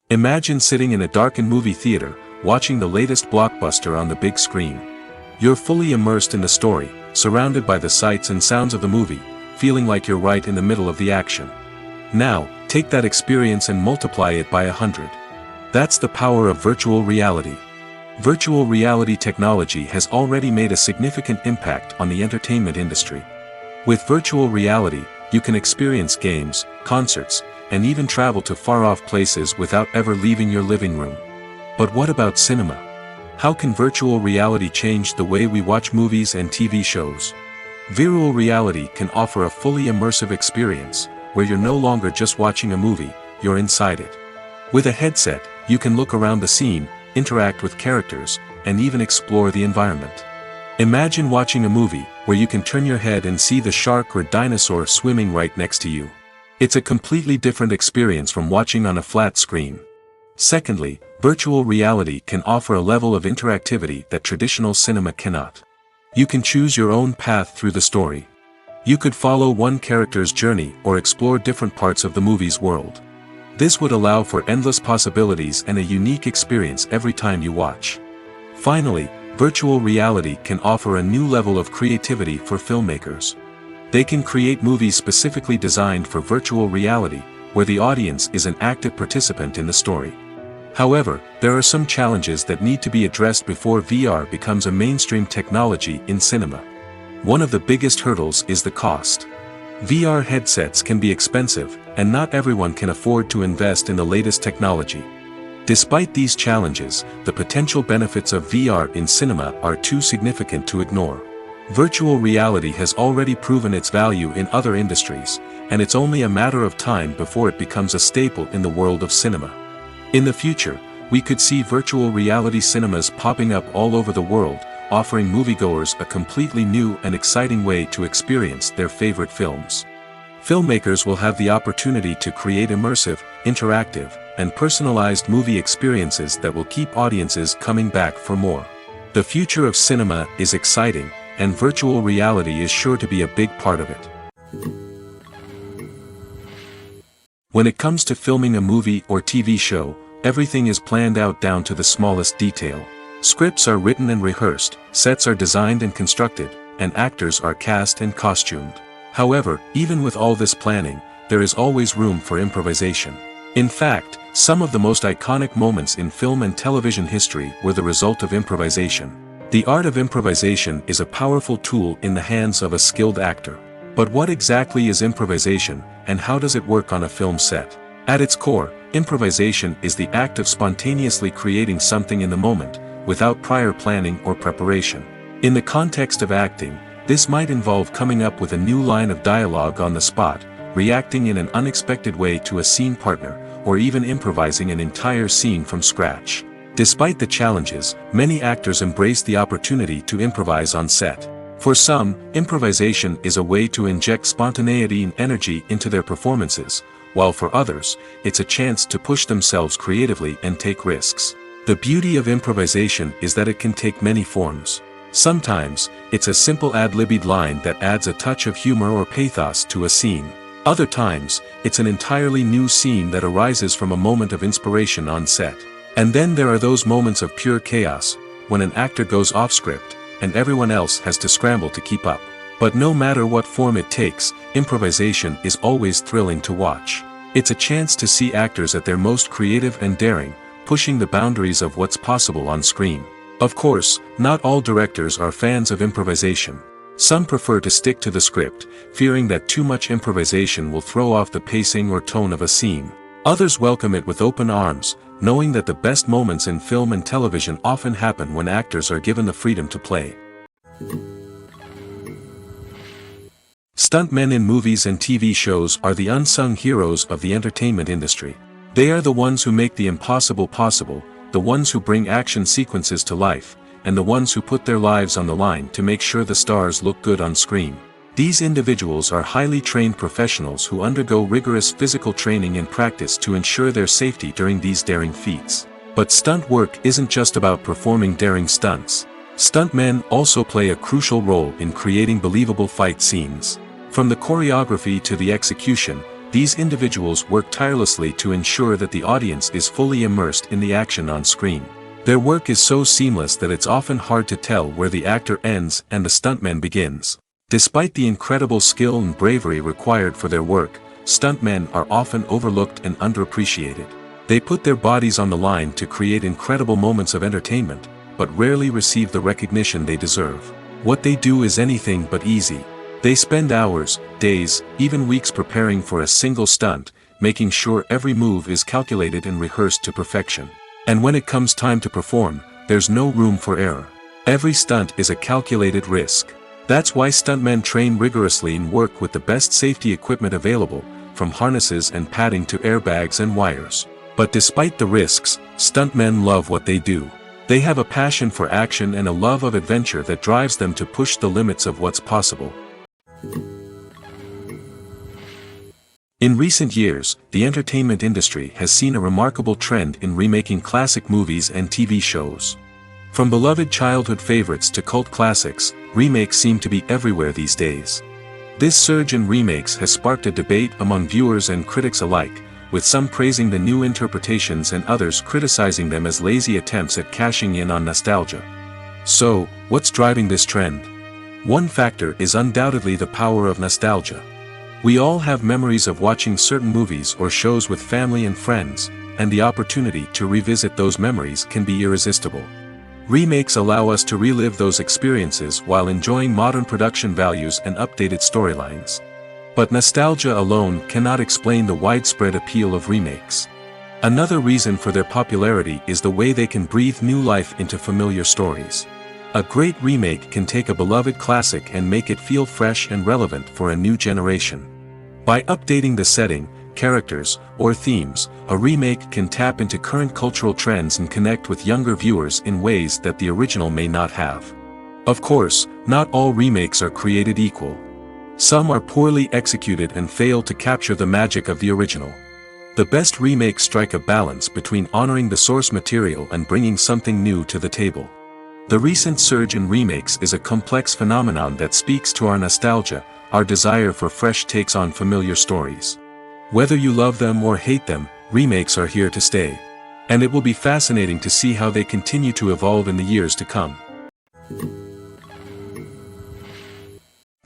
Imagine sitting in a darkened movie theater, watching the latest blockbuster on the big screen. You're fully immersed in the story, surrounded by the sights and sounds of the movie, feeling like you're right in the middle of the action. Now, take that experience and multiply it by 100. That's the power of virtual reality. Virtual reality technology has already made a significant impact on the entertainment industry. With virtual reality, you can experience games, concerts, and even travel to far-off places without ever leaving your living room. But what about cinema? How can virtual reality change the way we watch movies and TV shows? Virtual reality can offer a fully immersive experience, where you're no longer just watching a movie, you're inside it. With a headset, you can look around the scene, interact with characters, and even explore the environment. Imagine watching a movie, where you can turn your head and see the shark or dinosaur swimming right next to you. It's a completely different experience from watching on a flat screen. Secondly, virtual reality can offer a level of interactivity that traditional cinema cannot. You can choose your own path through the story. You could follow one character's journey or explore different parts of the movie's world. This would allow for endless possibilities and a unique experience every time you watch. Finally, virtual reality can offer a new level of creativity for filmmakers. They can create movies specifically designed for virtual reality, where the audience is an active participant in the story. However, there are some challenges that need to be addressed before VR becomes a mainstream technology in cinema. One of the biggest hurdles is the cost. VR headsets can be expensive, and not everyone can afford to invest in the latest technology. Despite these challenges, the potential benefits of VR in cinema are too significant to ignore. Virtual reality has already proven its value in other industries, and it's only a matter of time before it becomes a staple in the world of cinema. In the future, we could see virtual reality cinemas popping up all over the world, offering moviegoers a completely new and exciting way to experience their favorite films. Filmmakers will have the opportunity to create immersive, interactive, and personalized movie experiences that will keep audiences coming back for more. The future of cinema is exciting, and virtual reality is sure to be a big part of it. When it comes to filming a movie or TV show, everything is planned out down to the smallest detail. Scripts are written and rehearsed, sets are designed and constructed, and actors are cast and costumed. However, even with all this planning, there is always room for improvisation. In fact, some of the most iconic moments in film and television history were the result of improvisation. The art of improvisation is a powerful tool in the hands of a skilled actor. But what exactly is improvisation, and how does it work on a film set? At its core, improvisation is the act of spontaneously creating something in the moment, without prior planning or preparation. In the context of acting, this might involve coming up with a new line of dialogue on the spot, reacting in an unexpected way to a scene partner, or even improvising an entire scene from scratch. Despite the challenges, many actors embrace the opportunity to improvise on set. For some, improvisation is a way to inject spontaneity and energy into their performances, while for others, it's a chance to push themselves creatively and take risks. The beauty of improvisation is that it can take many forms. Sometimes, it's a simple ad-libbed line that adds a touch of humor or pathos to a scene. Other times, it's an entirely new scene that arises from a moment of inspiration on set. And then there are those moments of pure chaos, when an actor goes off script, and everyone else has to scramble to keep up. But no matter what form it takes, improvisation is always thrilling to watch. It's a chance to see actors at their most creative and daring, pushing the boundaries of what's possible on screen. Of course, not all directors are fans of improvisation. Some prefer to stick to the script, fearing that too much improvisation will throw off the pacing or tone of a scene. Others welcome it with open arms, knowing that the best moments in film and television often happen when actors are given the freedom to play. Stuntmen in movies and TV shows are the unsung heroes of the entertainment industry. They are the ones who make the impossible possible, the ones who bring action sequences to life, and the ones who put their lives on the line to make sure the stars look good on screen. These individuals are highly trained professionals who undergo rigorous physical training and practice to ensure their safety during these daring feats. But stunt work isn't just about performing daring stunts. Stuntmen also play a crucial role in creating believable fight scenes. From the choreography to the execution, these individuals work tirelessly to ensure that the audience is fully immersed in the action on screen. Their work is so seamless that it's often hard to tell where the actor ends and the stuntman begins. Despite the incredible skill and bravery required for their work, stuntmen are often overlooked and underappreciated. They put their bodies on the line to create incredible moments of entertainment, but rarely receive the recognition they deserve. What they do is anything but easy. They spend hours, days, even weeks preparing for a single stunt, making sure every move is calculated and rehearsed to perfection. And when it comes time to perform, there's no room for error. Every stunt is a calculated risk. That's why stuntmen train rigorously and work with the best safety equipment available, from harnesses and padding to airbags and wires. But despite the risks, stuntmen love what they do. They have a passion for action and a love of adventure that drives them to push the limits of what's possible. In recent years, the entertainment industry has seen a remarkable trend in remaking classic movies and TV shows. From beloved childhood favorites to cult classics, remakes seem to be everywhere these days. This surge in remakes has sparked a debate among viewers and critics alike, with some praising the new interpretations and others criticizing them as lazy attempts at cashing in on nostalgia. So, what's driving this trend? One factor is undoubtedly the power of nostalgia. We all have memories of watching certain movies or shows with family and friends, and the opportunity to revisit those memories can be irresistible. Remakes allow us to relive those experiences while enjoying modern production values and updated storylines. But nostalgia alone cannot explain the widespread appeal of remakes. Another reason for their popularity is the way they can breathe new life into familiar stories. A great remake can take a beloved classic and make it feel fresh and relevant for a new generation. By updating the setting, characters, or themes, a remake can tap into current cultural trends and connect with younger viewers in ways that the original may not have. Of course, not all remakes are created equal. Some are poorly executed and fail to capture the magic of the original. The best remakes strike a balance between honoring the source material and bringing something new to the table. The recent surge in remakes is a complex phenomenon that speaks to our nostalgia, our desire for fresh takes on familiar stories. Whether you love them or hate them, remakes are here to stay. And it will be fascinating to see how they continue to evolve in the years to come.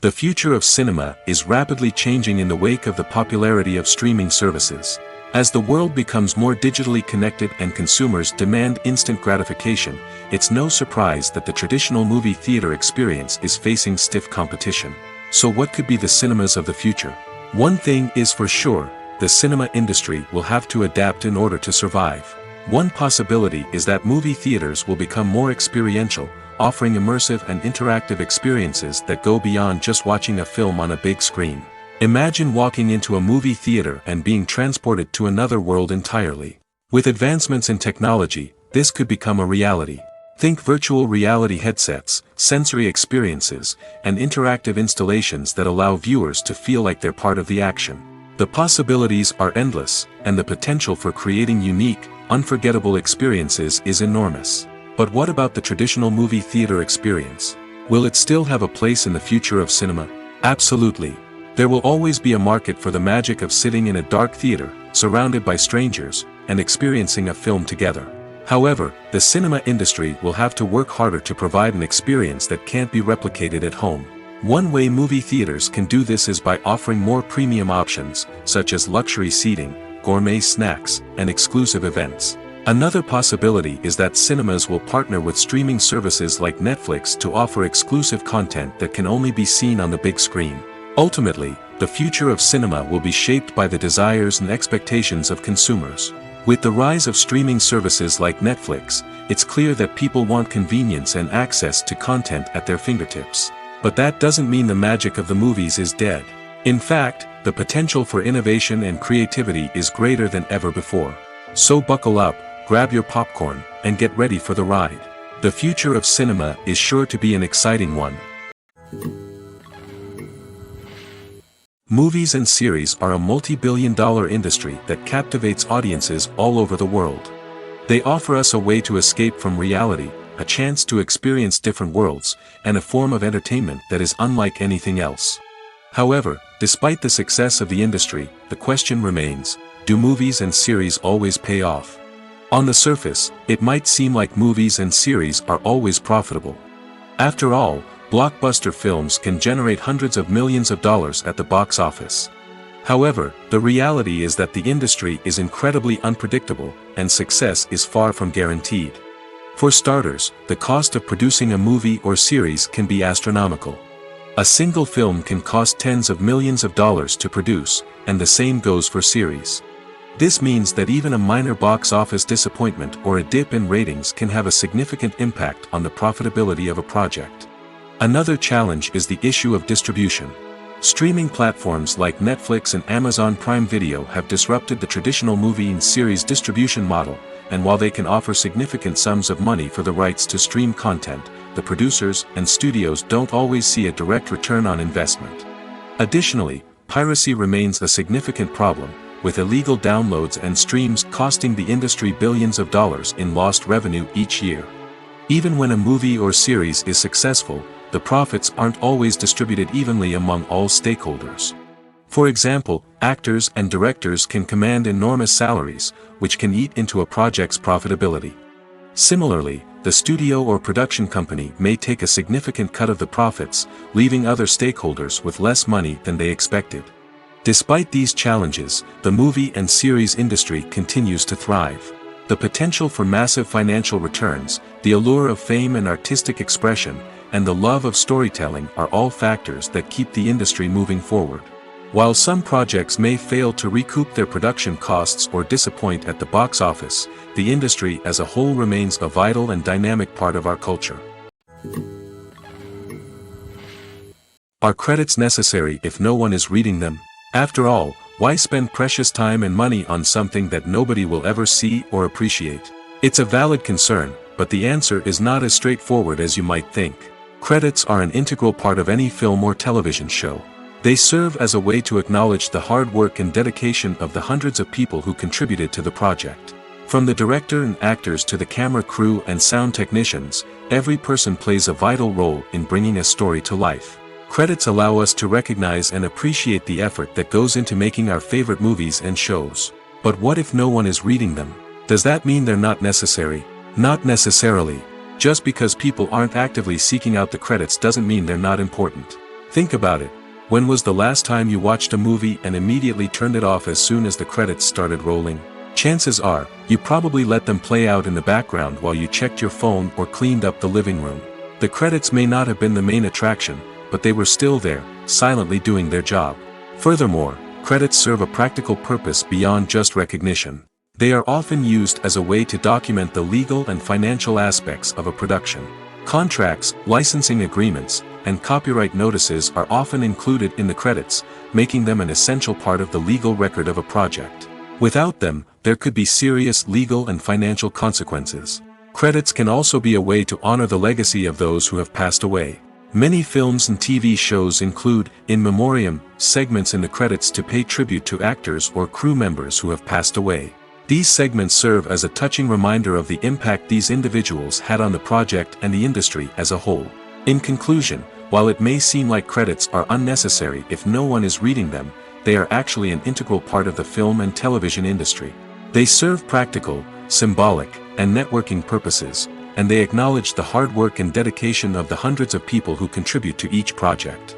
The future of cinema is rapidly changing in the wake of the popularity of streaming services. As the world becomes more digitally connected and consumers demand instant gratification, it's no surprise that the traditional movie theater experience is facing stiff competition. So what could be the cinemas of the future? One thing is for sure, the cinema industry will have to adapt in order to survive. One possibility is that movie theaters will become more experiential, offering immersive and interactive experiences that go beyond just watching a film on a big screen. Imagine walking into a movie theater and being transported to another world entirely. With advancements in technology, this could become a reality. Think virtual reality headsets, sensory experiences, and interactive installations that allow viewers to feel like they're part of the action. The possibilities are endless, and the potential for creating unique, unforgettable experiences is enormous. But what about the traditional movie theater experience? Will it still have a place in the future of cinema? Absolutely. There will always be a market for the magic of sitting in a dark theater, surrounded by strangers, and experiencing a film together. However, the cinema industry will have to work harder to provide an experience that can't be replicated at home. One way movie theaters can do this is by offering more premium options, such as luxury seating, gourmet snacks, and exclusive events. Another possibility is that cinemas will partner with streaming services like Netflix to offer exclusive content that can only be seen on the big screen. Ultimately, the future of cinema will be shaped by the desires and expectations of consumers. With the rise of streaming services like Netflix, it's clear that people want convenience and access to content at their fingertips. But that doesn't mean the magic of the movies is dead. In fact, the potential for innovation and creativity is greater than ever before. So buckle up, grab your popcorn, and get ready for the ride. The future of cinema is sure to be an exciting one. Movies and series are a multi-billion-dollar industry that captivates audiences all over the world. They offer us a way to escape from reality, a chance to experience different worlds, and a form of entertainment that is unlike anything else. However, despite the success of the industry, the question remains, do movies and series always pay off? On the surface, it might seem like movies and series are always profitable. After all, blockbuster films can generate hundreds of millions of dollars at the box office. However, the reality is that the industry is incredibly unpredictable, and success is far from guaranteed. For starters, the cost of producing a movie or series can be astronomical. A single film can cost tens of millions of dollars to produce, and the same goes for series. This means that even a minor box office disappointment or a dip in ratings can have a significant impact on the profitability of a project. Another challenge is the issue of distribution. Streaming platforms like Netflix and Amazon Prime Video have disrupted the traditional movie and series distribution model, and while they can offer significant sums of money for the rights to stream content, the producers and studios don't always see a direct return on investment. Additionally, piracy remains a significant problem, with illegal downloads and streams costing the industry billions of dollars in lost revenue each year. Even when a movie or series is successful, the profits aren't always distributed evenly among all stakeholders. For example, actors and directors can command enormous salaries, which can eat into a project's profitability. Similarly, the studio or production company may take a significant cut of the profits, leaving other stakeholders with less money than they expected. Despite these challenges, the movie and series industry continues to thrive. The potential for massive financial returns, the allure of fame and artistic expression, and the love of storytelling are all factors that keep the industry moving forward. While some projects may fail to recoup their production costs or disappoint at the box office, the industry as a whole remains a vital and dynamic part of our culture. Are credits necessary if no one is reading them? After all, why spend precious time and money on something that nobody will ever see or appreciate? It's a valid concern, but the answer is not as straightforward as you might think. Credits are an integral part of any film or television show. They serve as a way to acknowledge the hard work and dedication of the hundreds of people who contributed to the project. From the director and actors to the camera crew and sound technicians, every person plays a vital role in bringing a story to life. Credits allow us to recognize and appreciate the effort that goes into making our favorite movies and shows. But what if no one is reading them? Does that mean they're not necessary? Not necessarily. Just because people aren't actively seeking out the credits doesn't mean they're not important. Think about it. When was the last time you watched a movie and immediately turned it off as soon as the credits started rolling? Chances are, you probably let them play out in the background while you checked your phone or cleaned up the living room. The credits may not have been the main attraction, but they were still there, silently doing their job. Furthermore, credits serve a practical purpose beyond just recognition. They are often used as a way to document the legal and financial aspects of a production. Contracts, licensing agreements, and copyright notices are often included in the credits, making them an essential part of the legal record of a project. Without them, there could be serious legal and financial consequences. Credits can also be a way to honor the legacy of those who have passed away. Many films and TV shows include, in memoriam, segments in the credits to pay tribute to actors or crew members who have passed away. These segments serve as a touching reminder of the impact these individuals had on the project and the industry as a whole. In conclusion, while it may seem like credits are unnecessary if no one is reading them, they are actually an integral part of the film and television industry. They serve practical, symbolic, and networking purposes, and they acknowledge the hard work and dedication of the hundreds of people who contribute to each project.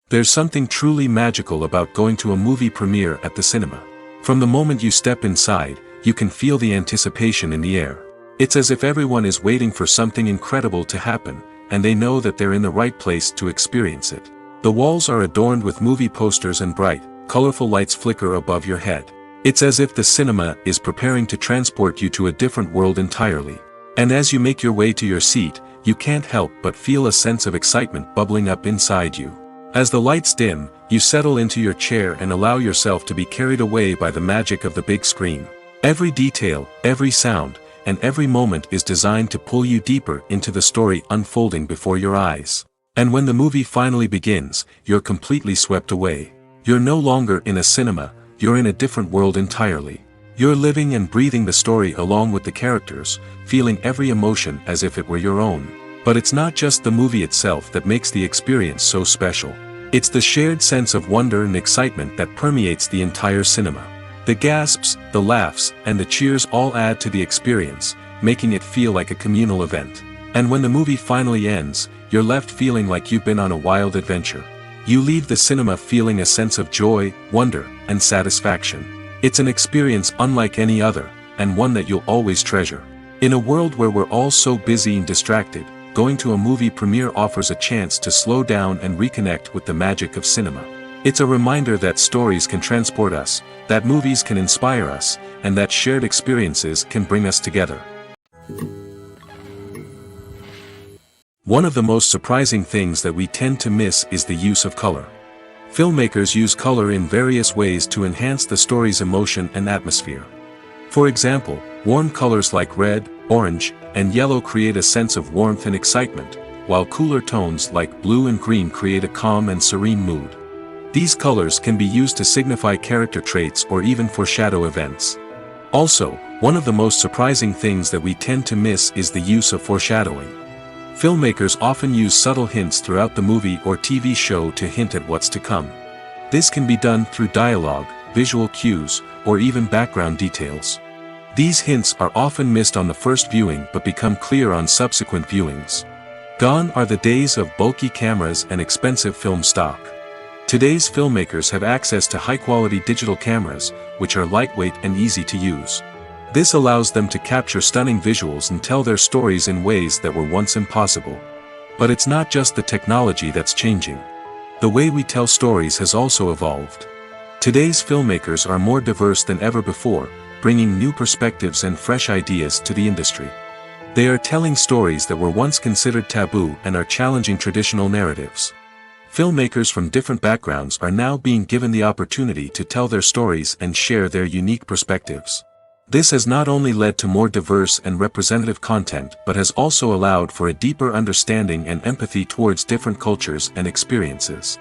There's something truly magical about going to a movie premiere at the cinema. From the moment you step inside, you can feel the anticipation in the air. It's as if everyone is waiting for something incredible to happen, and they know that they're in the right place to experience it. The walls are adorned with movie posters and bright, colorful lights flicker above your head. It's as if the cinema is preparing to transport you to a different world entirely. And as you make your way to your seat, you can't help but feel a sense of excitement bubbling up inside you. As the lights dim, you settle into your chair and allow yourself to be carried away by the magic of the big screen. Every detail, every sound, and every moment is designed to pull you deeper into the story unfolding before your eyes. And when the movie finally begins, you're completely swept away. You're no longer in a cinema, you're in a different world entirely. You're living and breathing the story along with the characters, feeling every emotion as if it were your own. But it's not just the movie itself that makes the experience so special. It's the shared sense of wonder and excitement that permeates the entire cinema. The gasps, the laughs, and the cheers all add to the experience, making it feel like a communal event. And when the movie finally ends, you're left feeling like you've been on a wild adventure. You leave the cinema feeling a sense of joy, wonder, and satisfaction. It's an experience unlike any other, and one that you'll always treasure. In a world where we're all so busy and distracted, going to a movie premiere offers a chance to slow down and reconnect with the magic of cinema. It's a reminder that stories can transport us, that movies can inspire us, and that shared experiences can bring us together. One of the most surprising things that we tend to miss is the use of color. Filmmakers use color in various ways to enhance the story's emotion and atmosphere. For example, warm colors like red, orange, and yellow create a sense of warmth and excitement, while cooler tones like blue and green create a calm and serene mood. These colors can be used to signify character traits or even foreshadow events. Also, one of the most surprising things that we tend to miss is the use of foreshadowing. Filmmakers often use subtle hints throughout the movie or TV show to hint at what's to come. This can be done through dialogue, visual cues, or even background details. These hints are often missed on the first viewing but become clear on subsequent viewings. Gone are the days of bulky cameras and expensive film stock. Today's filmmakers have access to high-quality digital cameras, which are lightweight and easy to use. This allows them to capture stunning visuals and tell their stories in ways that were once impossible. But it's not just the technology that's changing. The way we tell stories has also evolved. Today's filmmakers are more diverse than ever before, bringing new perspectives and fresh ideas to the industry. They are telling stories that were once considered taboo and are challenging traditional narratives. Filmmakers from different backgrounds are now being given the opportunity to tell their stories and share their unique perspectives. This has not only led to more diverse and representative content but has also allowed for a deeper understanding and empathy towards different cultures and experiences.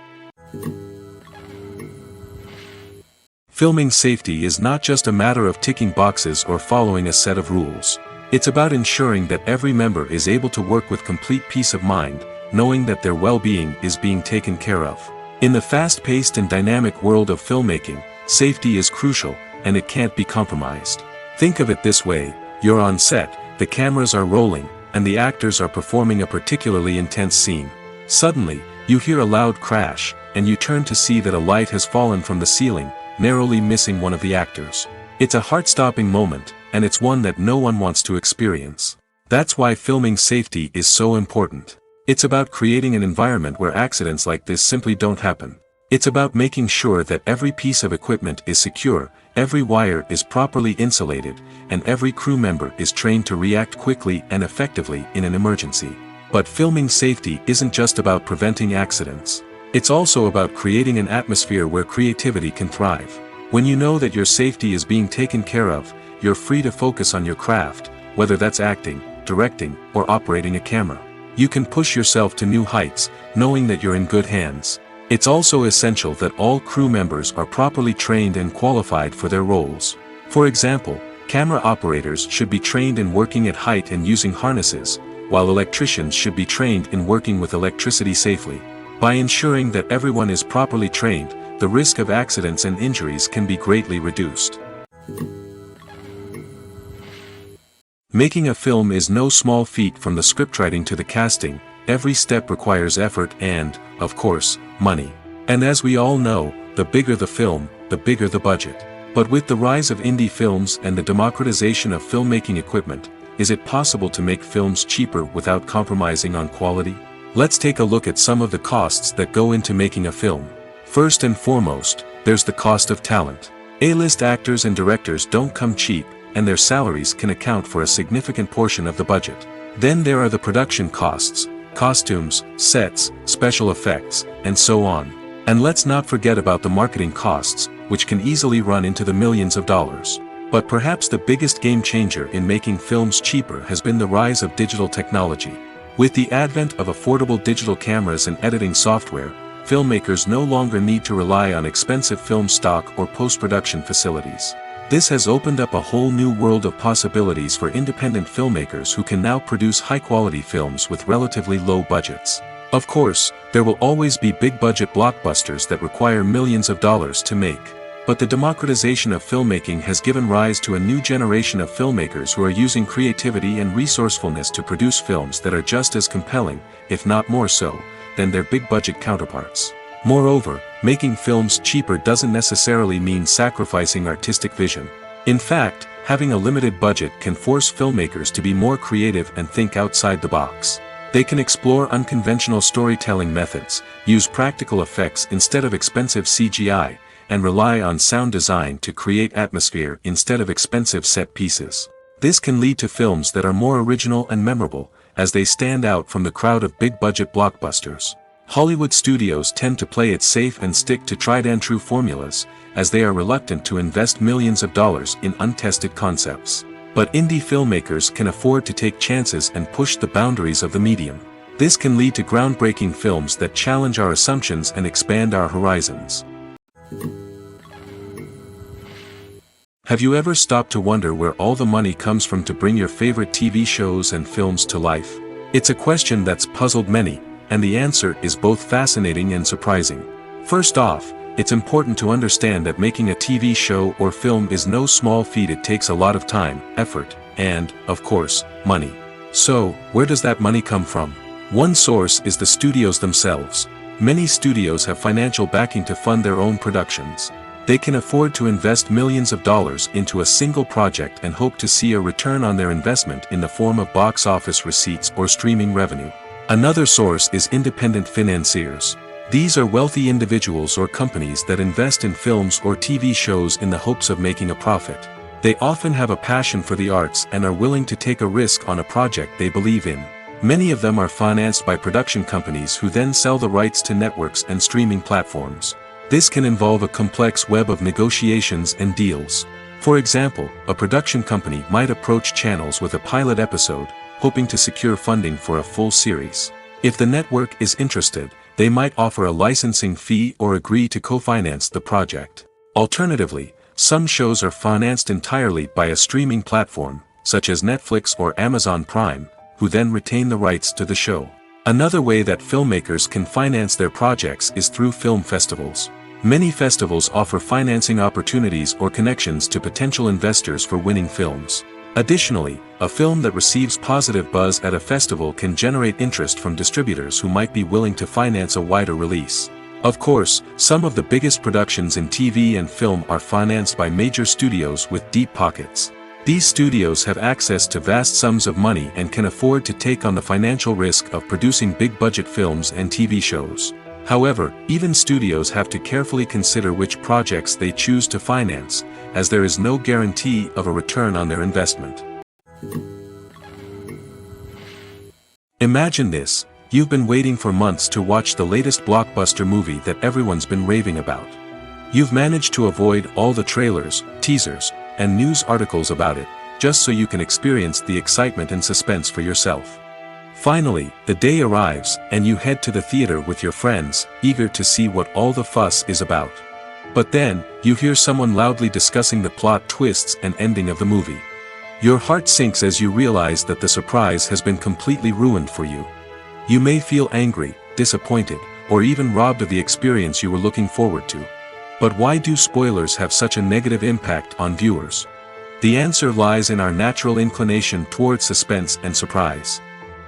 Filming safety is not just a matter of ticking boxes or following a set of rules. It's about ensuring that every member is able to work with complete peace of mind, knowing that their well-being is being taken care of. In the fast-paced and dynamic world of filmmaking, safety is crucial, and it can't be compromised. Think of it this way: you're on set, the cameras are rolling, and the actors are performing a particularly intense scene. Suddenly, you hear a loud crash, and you turn to see that a light has fallen from the ceiling, narrowly missing one of the actors. It's a heart-stopping moment, and it's one that no one wants to experience. That's why filming safety is so important. It's about creating an environment where accidents like this simply don't happen. It's about making sure that every piece of equipment is secure, every wire is properly insulated, and every crew member is trained to react quickly and effectively in an emergency. But filming safety isn't just about preventing accidents. It's also about creating an atmosphere where creativity can thrive. When you know that your safety is being taken care of, you're free to focus on your craft, whether that's acting, directing, or operating a camera. You can push yourself to new heights, knowing that you're in good hands. It's also essential that all crew members are properly trained and qualified for their roles. For example, camera operators should be trained in working at height and using harnesses, while electricians should be trained in working with electricity safely. By ensuring that everyone is properly trained, the risk of accidents and injuries can be greatly reduced. Making a film is no small feat. From the scriptwriting to the casting, every step requires effort and, of course, money. And as we all know, the bigger the film, the bigger the budget. But with the rise of indie films and the democratization of filmmaking equipment, is it possible to make films cheaper without compromising on quality? Let's take a look at some of the costs that go into making a film. First and foremost, there's the cost of talent. A-list actors and directors don't come cheap, and their salaries can account for a significant portion of the budget. Then there are the production costs, costumes, sets, special effects, and so on. And let's not forget about the marketing costs, which can easily run into the millions of dollars. But perhaps the biggest game changer in making films cheaper has been the rise of digital technology. With the advent of affordable digital cameras and editing software, filmmakers no longer need to rely on expensive film stock or post-production facilities. This has opened up a whole new world of possibilities for independent filmmakers who can now produce high-quality films with relatively low budgets. Of course, there will always be big-budget blockbusters that require millions of dollars to make. But the democratization of filmmaking has given rise to a new generation of filmmakers who are using creativity and resourcefulness to produce films that are just as compelling, if not more so, than their big-budget counterparts. Moreover, making films cheaper doesn't necessarily mean sacrificing artistic vision. In fact, having a limited budget can force filmmakers to be more creative and think outside the box. They can explore unconventional storytelling methods, use practical effects instead of expensive CGI, and rely on sound design to create atmosphere instead of expensive set pieces. This can lead to films that are more original and memorable, as they stand out from the crowd of big-budget blockbusters. Hollywood studios tend to play it safe and stick to tried-and-true formulas, as they are reluctant to invest millions of dollars in untested concepts. But indie filmmakers can afford to take chances and push the boundaries of the medium. This can lead to groundbreaking films that challenge our assumptions and expand our horizons. Have you ever stopped to wonder where all the money comes from to bring your favorite TV shows and films to life? It's a question that's puzzled many, and the answer is both fascinating and surprising. First off, it's important to understand that making a TV show or film is no small feat. It takes a lot of time, effort, and, of course, money. So, where does that money come from? One source is the studios themselves. Many studios have financial backing to fund their own productions. They can afford to invest millions of dollars into a single project and hope to see a return on their investment in the form of box office receipts or streaming revenue. Another source is independent financiers. These are wealthy individuals or companies that invest in films or TV shows in the hopes of making a profit. They often have a passion for the arts and are willing to take a risk on a project they believe in. Many of them are financed by production companies who then sell the rights to networks and streaming platforms. This can involve a complex web of negotiations and deals. For example, a production company might approach channels with a pilot episode, hoping to secure funding for a full series. If the network is interested, they might offer a licensing fee or agree to co-finance the project. Alternatively, some shows are financed entirely by a streaming platform, such as Netflix or Amazon Prime, who then retain the rights to the show. Another way that filmmakers can finance their projects is through film festivals. Many festivals offer financing opportunities or connections to potential investors for winning films. Additionally, a film that receives positive buzz at a festival can generate interest from distributors who might be willing to finance a wider release. Of course, some of the biggest productions in TV and film are financed by major studios with deep pockets. These studios have access to vast sums of money and can afford to take on the financial risk of producing big-budget films and TV shows. However, even studios have to carefully consider which projects they choose to finance, as there is no guarantee of a return on their investment. Imagine this: you've been waiting for months to watch the latest blockbuster movie that everyone's been raving about. You've managed to avoid all the trailers, teasers, and news articles about it, just so you can experience the excitement and suspense for yourself. Finally, the day arrives, and you head to the theater with your friends, eager to see what all the fuss is about. But then, you hear someone loudly discussing the plot twists and ending of the movie. Your heart sinks as you realize that the surprise has been completely ruined for you. You may feel angry, disappointed, or even robbed of the experience you were looking forward to. But why do spoilers have such a negative impact on viewers? The answer lies in our natural inclination towards suspense and surprise.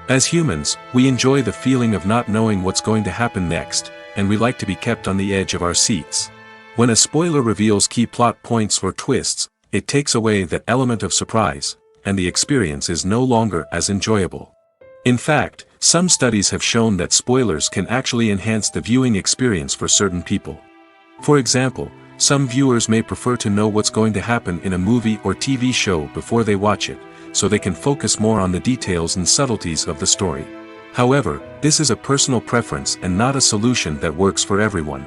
As humans, we enjoy the feeling of not knowing what's going to happen next, and we like to be kept on the edge of our seats. When a spoiler reveals key plot points or twists, it takes away that element of surprise, and the experience is no longer as enjoyable. In fact, some studies have shown that spoilers can actually enhance the viewing experience for certain people. For example, some viewers may prefer to know what's going to happen in a movie or TV show before they watch it, so they can focus more on the details and subtleties of the story. However, this is a personal preference and not a solution that works for everyone.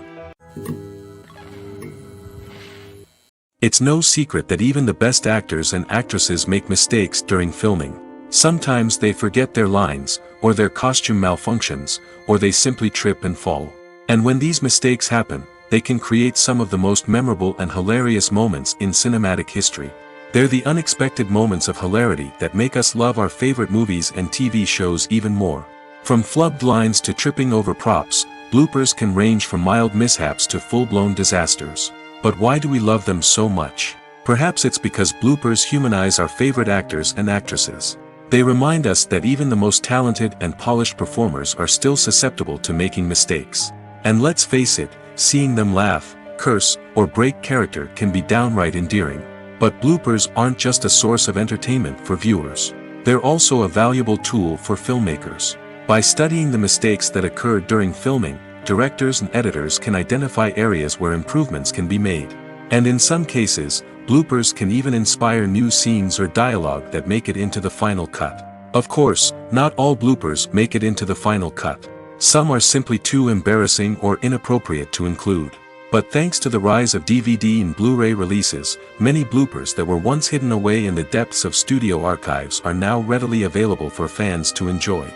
It's no secret that even the best actors and actresses make mistakes during filming. Sometimes they forget their lines, or their costume malfunctions, or they simply trip and fall. And when these mistakes happen, they can create some of the most memorable and hilarious moments in cinematic history. They're the unexpected moments of hilarity that make us love our favorite movies and TV shows even more. From flubbed lines to tripping over props, bloopers can range from mild mishaps to full-blown disasters. But why do we love them so much? Perhaps it's because bloopers humanize our favorite actors and actresses. They remind us that even the most talented and polished performers are still susceptible to making mistakes. And let's face it, seeing them laugh, curse, or break character can be downright endearing. But bloopers aren't just a source of entertainment for viewers. They're also a valuable tool for filmmakers. By studying the mistakes that occurred during filming, directors and editors can identify areas where improvements can be made. And in some cases, bloopers can even inspire new scenes or dialogue that make it into the final cut. Of course, not all bloopers make it into the final cut. Some are simply too embarrassing or inappropriate to include. But thanks to the rise of DVD and Blu-ray releases, many bloopers that were once hidden away in the depths of studio archives are now readily available for fans to enjoy.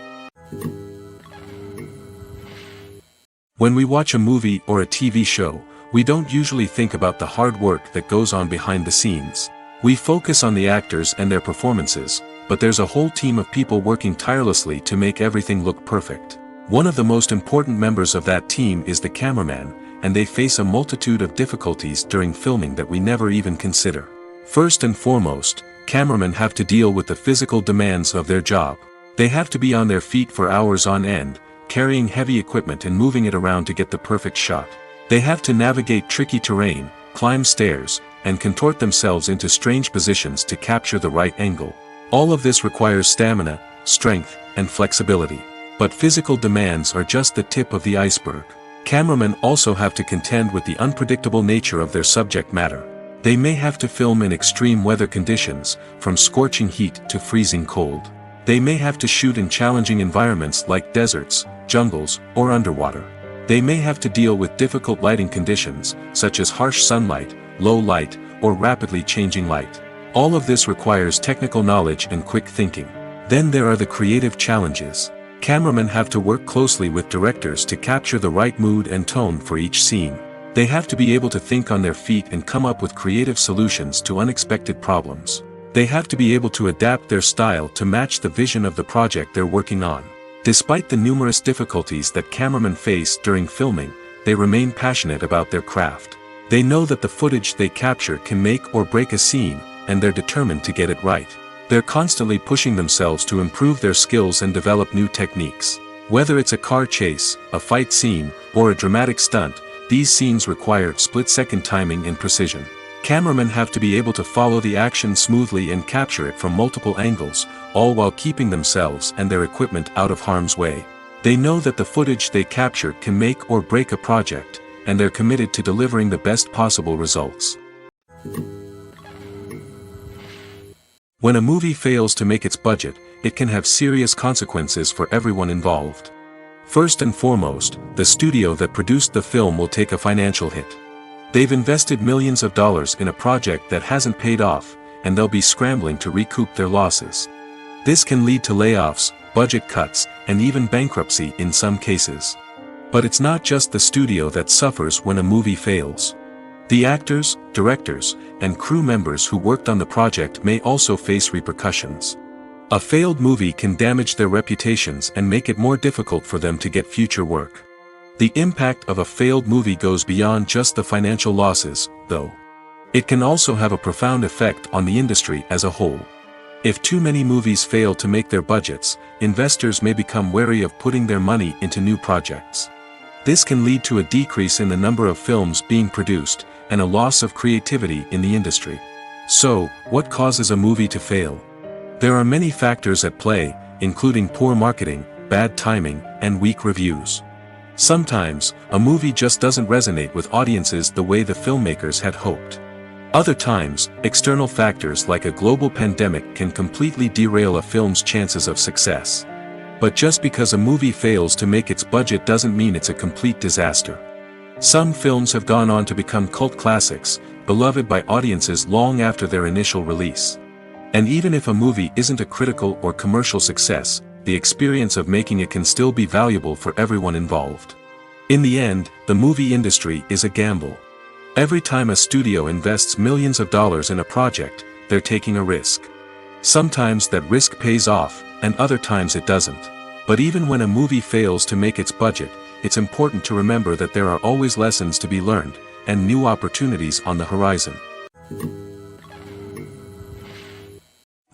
When we watch a movie or a TV show, we don't usually think about the hard work that goes on behind the scenes. We focus on the actors and their performances, but there's a whole team of people working tirelessly to make everything look perfect. One of the most important members of that team is the cameraman, and they face a multitude of difficulties during filming that we never even consider. First and foremost, cameramen have to deal with the physical demands of their job. They have to be on their feet for hours on end, carrying heavy equipment and moving it around to get the perfect shot. They have to navigate tricky terrain, climb stairs, and contort themselves into strange positions to capture the right angle. All of this requires stamina, strength, and flexibility. But physical demands are just the tip of the iceberg. Cameramen also have to contend with the unpredictable nature of their subject matter. They may have to film in extreme weather conditions, from scorching heat to freezing cold. They may have to shoot in challenging environments like deserts, jungles, or underwater. They may have to deal with difficult lighting conditions, such as harsh sunlight, low light, or rapidly changing light. All of this requires technical knowledge and quick thinking. Then there are the creative challenges. Cameramen have to work closely with directors to capture the right mood and tone for each scene. They have to be able to think on their feet and come up with creative solutions to unexpected problems. They have to be able to adapt their style to match the vision of the project they're working on. Despite the numerous difficulties that cameramen face during filming, they remain passionate about their craft. They know that the footage they capture can make or break a scene, and they're determined to get it right. They're constantly pushing themselves to improve their skills and develop new techniques. Whether it's a car chase, a fight scene, or a dramatic stunt, these scenes require split-second timing and precision. Cameramen have to be able to follow the action smoothly and capture it from multiple angles, all while keeping themselves and their equipment out of harm's way. They know that the footage they capture can make or break a project, and they're committed to delivering the best possible results. When a movie fails to make its budget, it can have serious consequences for everyone involved. First and foremost, the studio that produced the film will take a financial hit. They've invested millions of dollars in a project that hasn't paid off, and they'll be scrambling to recoup their losses. This can lead to layoffs, budget cuts, and even bankruptcy in some cases. But it's not just the studio that suffers when a movie fails. The actors, directors, and crew members who worked on the project may also face repercussions. A failed movie can damage their reputations and make it more difficult for them to get future work. The impact of a failed movie goes beyond just the financial losses, though. It can also have a profound effect on the industry as a whole. If too many movies fail to make their budgets, investors may become wary of putting their money into new projects. This can lead to a decrease in the number of films being produced, and a loss of creativity in the industry. So, what causes a movie to fail? There are many factors at play, including poor marketing, bad timing, and weak reviews. Sometimes, a movie just doesn't resonate with audiences the way the filmmakers had hoped. Other times, external factors like a global pandemic can completely derail a film's chances of success. But just because a movie fails to make its budget doesn't mean it's a complete disaster. Some films have gone on to become cult classics, beloved by audiences long after their initial release. And even if a movie isn't a critical or commercial success, the experience of making it can still be valuable for everyone involved. In the end, the movie industry is a gamble. Every time a studio invests millions of dollars in a project, they're taking a risk. Sometimes that risk pays off, and other times it doesn't. But even when a movie fails to make its budget, it's important to remember that there are always lessons to be learned, and new opportunities on the horizon.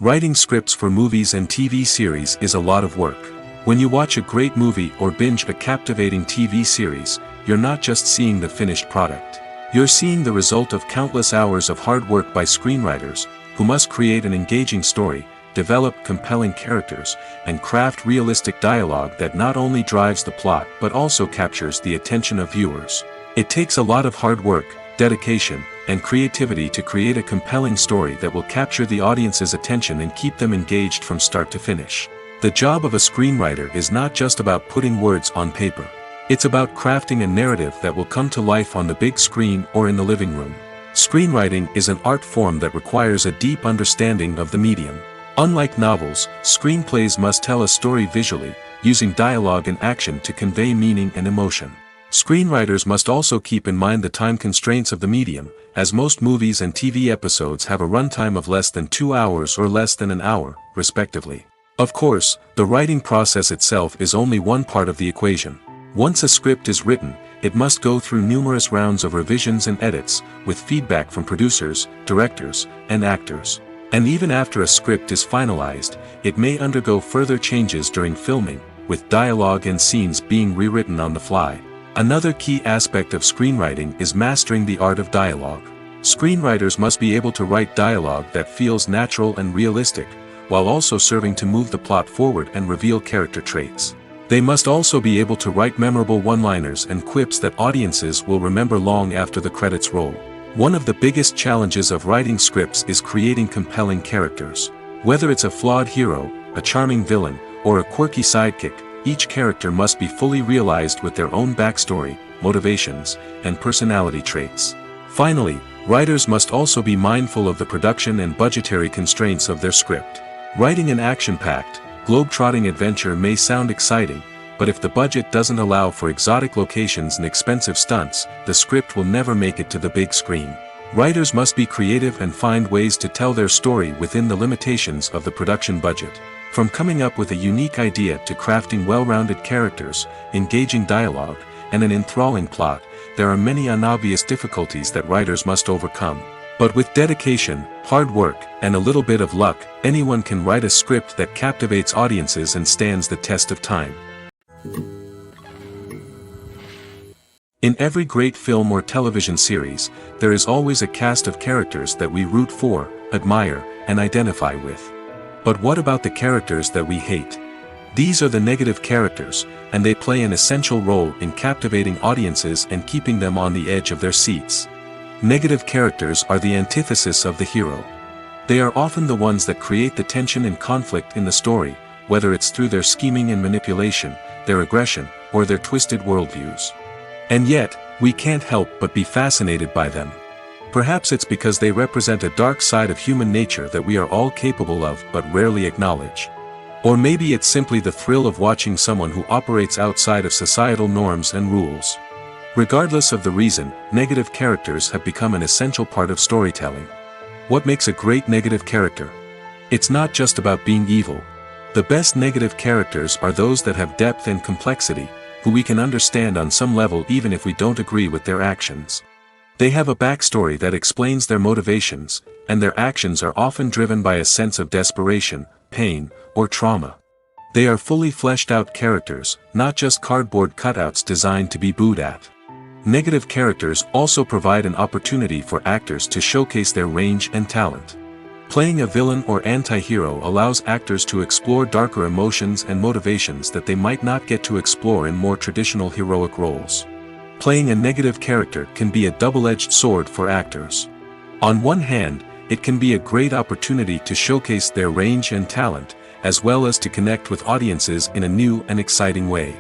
Writing scripts for movies and TV series is a lot of work. When you watch a great movie or binge a captivating TV series, you're not just seeing the finished product. You're seeing the result of countless hours of hard work by screenwriters, who must create an engaging story, develop compelling characters, and craft realistic dialogue that not only drives the plot but also captures the attention of viewers. It takes a lot of hard work, dedication, and creativity to create a compelling story that will capture the audience's attention and keep them engaged from start to finish. The job of a screenwriter is not just about putting words on paper. It's about crafting a narrative that will come to life on the big screen or in the living room. Screenwriting is an art form that requires a deep understanding of the medium. Unlike novels, screenplays must tell a story visually, using dialogue and action to convey meaning and emotion. Screenwriters must also keep in mind the time constraints of the medium, as most movies and TV episodes have a runtime of less than 2 hours or less than an hour, respectively. Of course, the writing process itself is only one part of the equation. Once a script is written, it must go through numerous rounds of revisions and edits, with feedback from producers, directors, and actors. And even after a script is finalized, it may undergo further changes during filming, with dialogue and scenes being rewritten on the fly. Another key aspect of screenwriting is mastering the art of dialogue. Screenwriters must be able to write dialogue that feels natural and realistic, while also serving to move the plot forward and reveal character traits. They must also be able to write memorable one-liners and quips that audiences will remember long after the credits roll. One of the biggest challenges of writing scripts is creating compelling characters. Whether it's a flawed hero, a charming villain, or a quirky sidekick, each character must be fully realized with their own backstory, motivations, and personality traits. Finally, writers must also be mindful of the production and budgetary constraints of their script. Writing an action-packed, globe-trotting adventure may sound exciting, but if the budget doesn't allow for exotic locations and expensive stunts, the script will never make it to the big screen. Writers must be creative and find ways to tell their story within the limitations of the production budget. From coming up with a unique idea to crafting well-rounded characters, engaging dialogue, and an enthralling plot, there are many unobvious difficulties that writers must overcome. But with dedication, hard work, and a little bit of luck, anyone can write a script that captivates audiences and stands the test of time. In every great film or television series, there is always a cast of characters that we root for, admire, and identify with. But what about the characters that we hate? These are the negative characters, and they play an essential role in captivating audiences and keeping them on the edge of their seats. Negative characters are the antithesis of the hero. They are often the ones that create the tension and conflict in the story, whether it's through their scheming and manipulation, their aggression, or their twisted worldviews. And yet, we can't help but be fascinated by them. Perhaps it's because they represent a dark side of human nature that we are all capable of but rarely acknowledge. Or maybe it's simply the thrill of watching someone who operates outside of societal norms and rules. Regardless of the reason, negative characters have become an essential part of storytelling. What makes a great negative character? It's not just about being evil. The best negative characters are those that have depth and complexity, who we can understand on some level even if we don't agree with their actions. They have a backstory that explains their motivations, and their actions are often driven by a sense of desperation, pain, or trauma. They are fully fleshed out characters, not just cardboard cutouts designed to be booed at. Negative characters also provide an opportunity for actors to showcase their range and talent. Playing a villain or anti-hero allows actors to explore darker emotions and motivations that they might not get to explore in more traditional heroic roles. Playing a negative character can be a double-edged sword for actors. On one hand, it can be a great opportunity to showcase their range and talent, as well as to connect with audiences in a new and exciting way.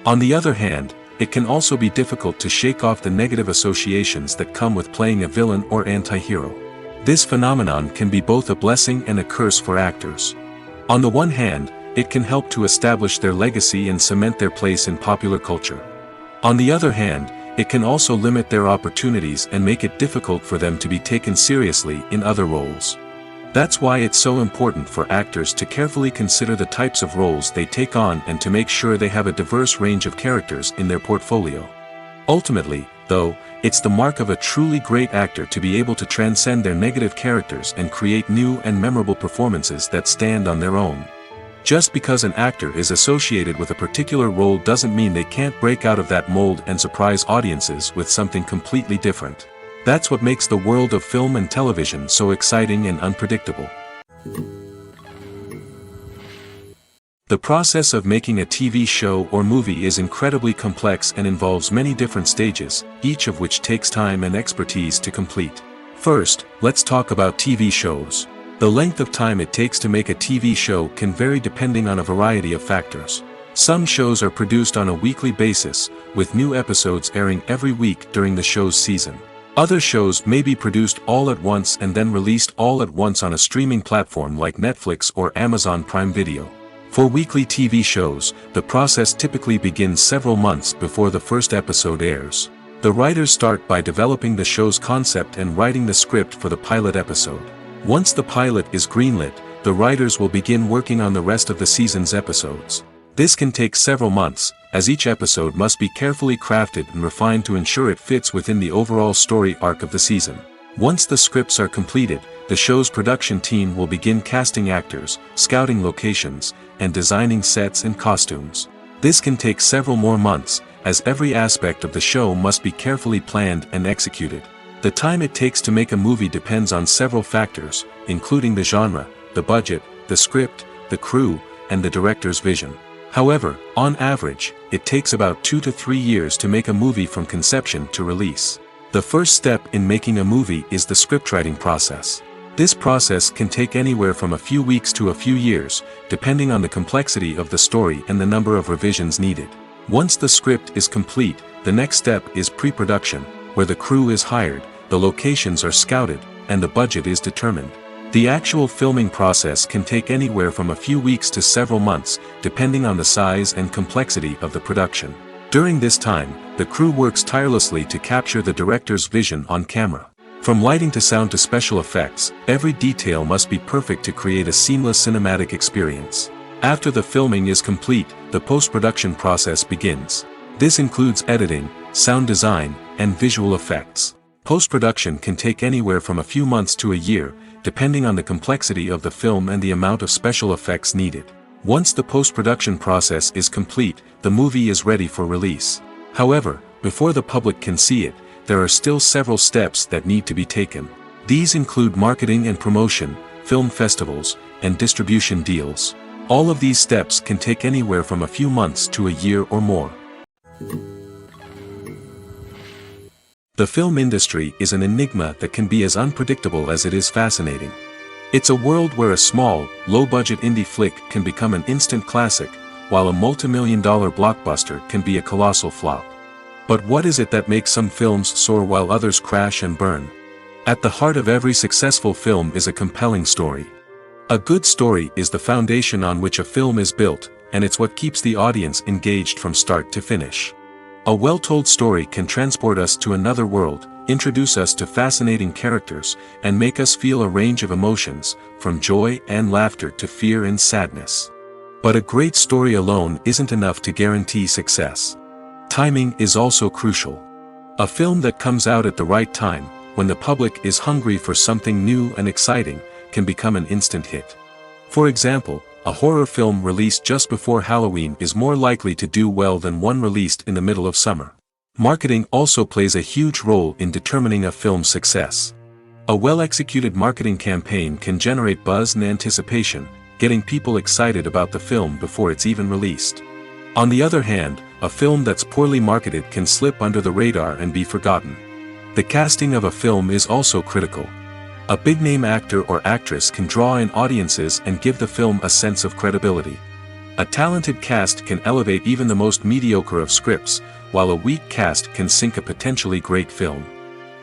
On the other hand, it can also be difficult to shake off the negative associations that come with playing a villain or anti-hero. This phenomenon can be both a blessing and a curse for actors. On the one hand, it can help to establish their legacy and cement their place in popular culture. On the other hand, it can also limit their opportunities and make it difficult for them to be taken seriously in other roles. That's why it's so important for actors to carefully consider the types of roles they take on and to make sure they have a diverse range of characters in their portfolio. Ultimately, though, it's the mark of a truly great actor to be able to transcend their negative characters and create new and memorable performances that stand on their own. Just because an actor is associated with a particular role doesn't mean they can't break out of that mold and surprise audiences with something completely different. That's what makes the world of film and television so exciting and unpredictable. The process of making a TV show or movie is incredibly complex and involves many different stages, each of which takes time and expertise to complete. First, let's talk about TV shows. The length of time it takes to make a TV show can vary depending on a variety of factors. Some shows are produced on a weekly basis, with new episodes airing every week during the show's season. Other shows may be produced all at once and then released all at once on a streaming platform like Netflix or Amazon Prime Video. For weekly TV shows, the process typically begins several months before the first episode airs. The writers start by developing the show's concept and writing the script for the pilot episode. Once the pilot is greenlit, the writers will begin working on the rest of the season's episodes. This can take several months, as each episode must be carefully crafted and refined to ensure it fits within the overall story arc of the season. Once the scripts are completed, the show's production team will begin casting actors, scouting locations, and designing sets and costumes. This can take several more months, as every aspect of the show must be carefully planned and executed. The time it takes to make a movie depends on several factors, including the genre, the budget, the script, the crew, and the director's vision. However, on average, it takes about 2 to 3 years to make a movie from conception to release. The first step in making a movie is the scriptwriting process. This process can take anywhere from a few weeks to a few years, depending on the complexity of the story and the number of revisions needed. Once the script is complete, the next step is pre-production, where the crew is hired, the locations are scouted, and the budget is determined. The actual filming process can take anywhere from a few weeks to several months, depending on the size and complexity of the production. During this time, the crew works tirelessly to capture the director's vision on camera. From lighting to sound to special effects, every detail must be perfect to create a seamless cinematic experience. After the filming is complete, the post-production process begins. This includes editing, sound design, and visual effects. Post-production can take anywhere from a few months to a year, depending on the complexity of the film and the amount of special effects needed. Once the post-production process is complete, the movie is ready for release. However, before the public can see it, there are still several steps that need to be taken. These include marketing and promotion, film festivals, and distribution deals. All of these steps can take anywhere from a few months to a year or more. The film industry is an enigma that can be as unpredictable as it is fascinating. It's a world where a small, low-budget indie flick can become an instant classic, while a multi-million-dollar blockbuster can be a colossal flop. But what is it that makes some films soar while others crash and burn? At the heart of every successful film is a compelling story. A good story is the foundation on which a film is built, and it's what keeps the audience engaged from start to finish. A well-told story can transport us to another world, introduce us to fascinating characters, and make us feel a range of emotions, from joy and laughter to fear and sadness. But a great story alone isn't enough to guarantee success. Timing is also crucial. A film that comes out at the right time, when the public is hungry for something new and exciting, can become an instant hit. For example, a horror film released just before Halloween is more likely to do well than one released in the middle of summer. Marketing also plays a huge role in determining a film's success. A well-executed marketing campaign can generate buzz and anticipation, getting people excited about the film before it's even released. On the other hand, a film that's poorly marketed can slip under the radar and be forgotten. The casting of a film is also critical. A big-name actor or actress can draw in audiences and give the film a sense of credibility. A talented cast can elevate even the most mediocre of scripts, while a weak cast can sink a potentially great film.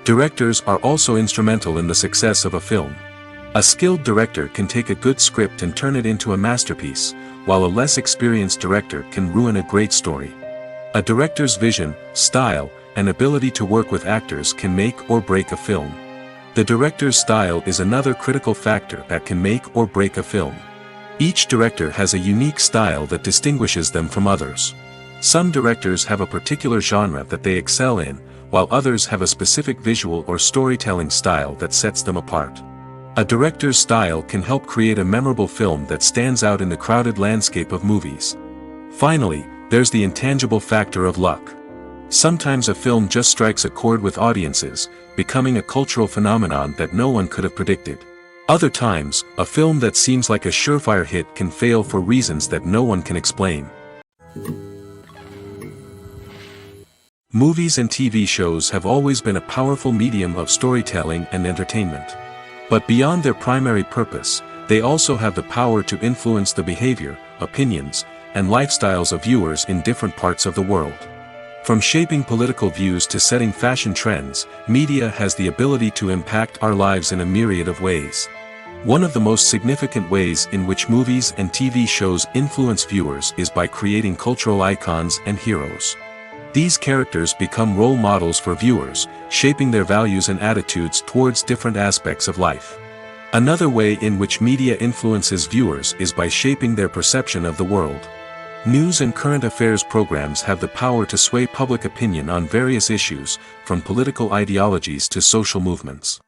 Directors are also instrumental in the success of a film. A skilled director can take a good script and turn it into a masterpiece, while a less experienced director can ruin a great story. A director's vision, style, and ability to work with actors can make or break a film. The director's style is another critical factor that can make or break a film. Each director has a unique style that distinguishes them from others. Some directors have a particular genre that they excel in, while others have a specific visual or storytelling style that sets them apart. A director's style can help create a memorable film that stands out in the crowded landscape of movies. Finally, there's the intangible factor of luck. Sometimes a film just strikes a chord with audiences, becoming a cultural phenomenon that no one could have predicted. Other times, a film that seems like a surefire hit can fail for reasons that no one can explain. Movies and TV shows have always been a powerful medium of storytelling and entertainment. But beyond their primary purpose, they also have the power to influence the behavior, opinions, and lifestyles of viewers in different parts of the world. From shaping political views to setting fashion trends, media has the ability to impact our lives in a myriad of ways. One of the most significant ways in which movies and TV shows influence viewers is by creating cultural icons and heroes. These characters become role models for viewers, shaping their values and attitudes towards different aspects of life. Another way in which media influences viewers is by shaping their perception of the world. News and current affairs programs have the power to sway public opinion on various issues, from political ideologies to social movements.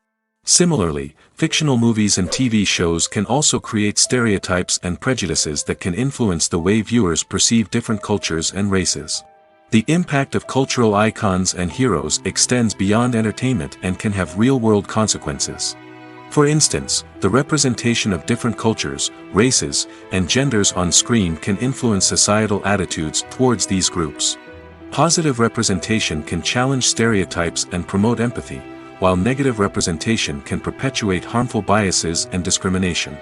Similarly, fictional movies and TV shows can also create stereotypes and prejudices that can influence the way viewers perceive different cultures and races. The impact of cultural icons and heroes extends beyond entertainment and can have real-world consequences. For instance, the representation of different cultures, races, and genders on screen can influence societal attitudes towards these groups. Positive representation can challenge stereotypes and promote empathy, while negative representation can perpetuate harmful biases and discrimination.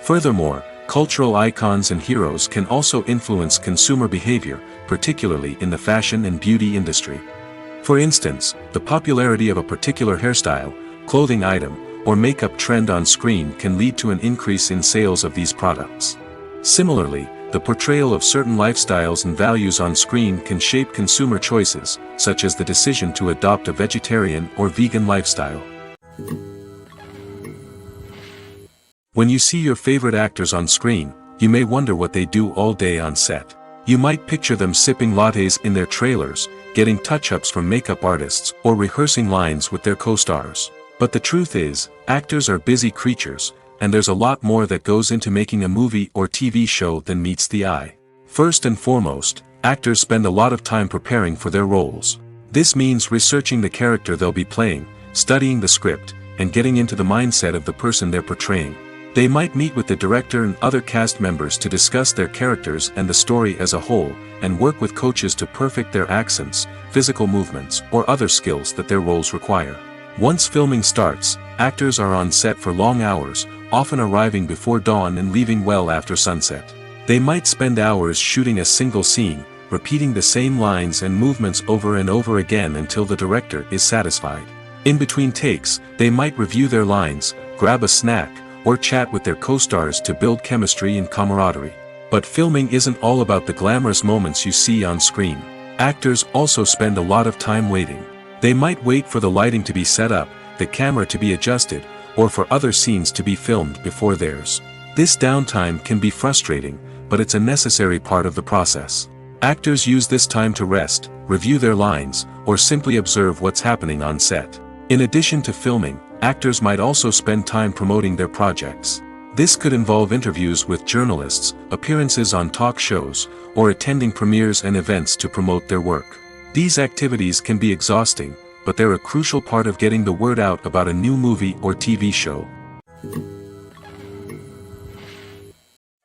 Furthermore, cultural icons and heroes can also influence consumer behavior, particularly in the fashion and beauty industry. For instance, the popularity of a particular hairstyle, clothing item, or makeup trend on screen can lead to an increase in sales of these products. Similarly, the portrayal of certain lifestyles and values on screen can shape consumer choices, such as the decision to adopt a vegetarian or vegan lifestyle. When you see your favorite actors on screen, you may wonder what they do all day on set. You might picture them sipping lattes in their trailers, getting touch-ups from makeup artists, or rehearsing lines with their co-stars. But the truth is, actors are busy creatures, and there's a lot more that goes into making a movie or TV show than meets the eye. First and foremost, actors spend a lot of time preparing for their roles. This means researching the character they'll be playing, studying the script, and getting into the mindset of the person they're portraying. They might meet with the director and other cast members to discuss their characters and the story as a whole, and work with coaches to perfect their accents, physical movements, or other skills that their roles require. Once filming starts, actors are on set for long hours, often arriving before dawn and leaving well after sunset. They might spend hours shooting a single scene, repeating the same lines and movements over and over again until the director is satisfied. In between takes, they might review their lines, grab a snack, or chat with their co-stars to build chemistry and camaraderie. But filming isn't all about the glamorous moments you see on screen. Actors also spend a lot of time waiting. They might wait for the lighting to be set up, the camera to be adjusted, or for other scenes to be filmed before theirs. This downtime can be frustrating, but it's a necessary part of the process. Actors use this time to rest, review their lines, or simply observe what's happening on set. In addition to filming, actors might also spend time promoting their projects. This could involve interviews with journalists, appearances on talk shows, or attending premieres and events to promote their work. These activities can be exhausting, but they're a crucial part of getting the word out about a new movie or TV show.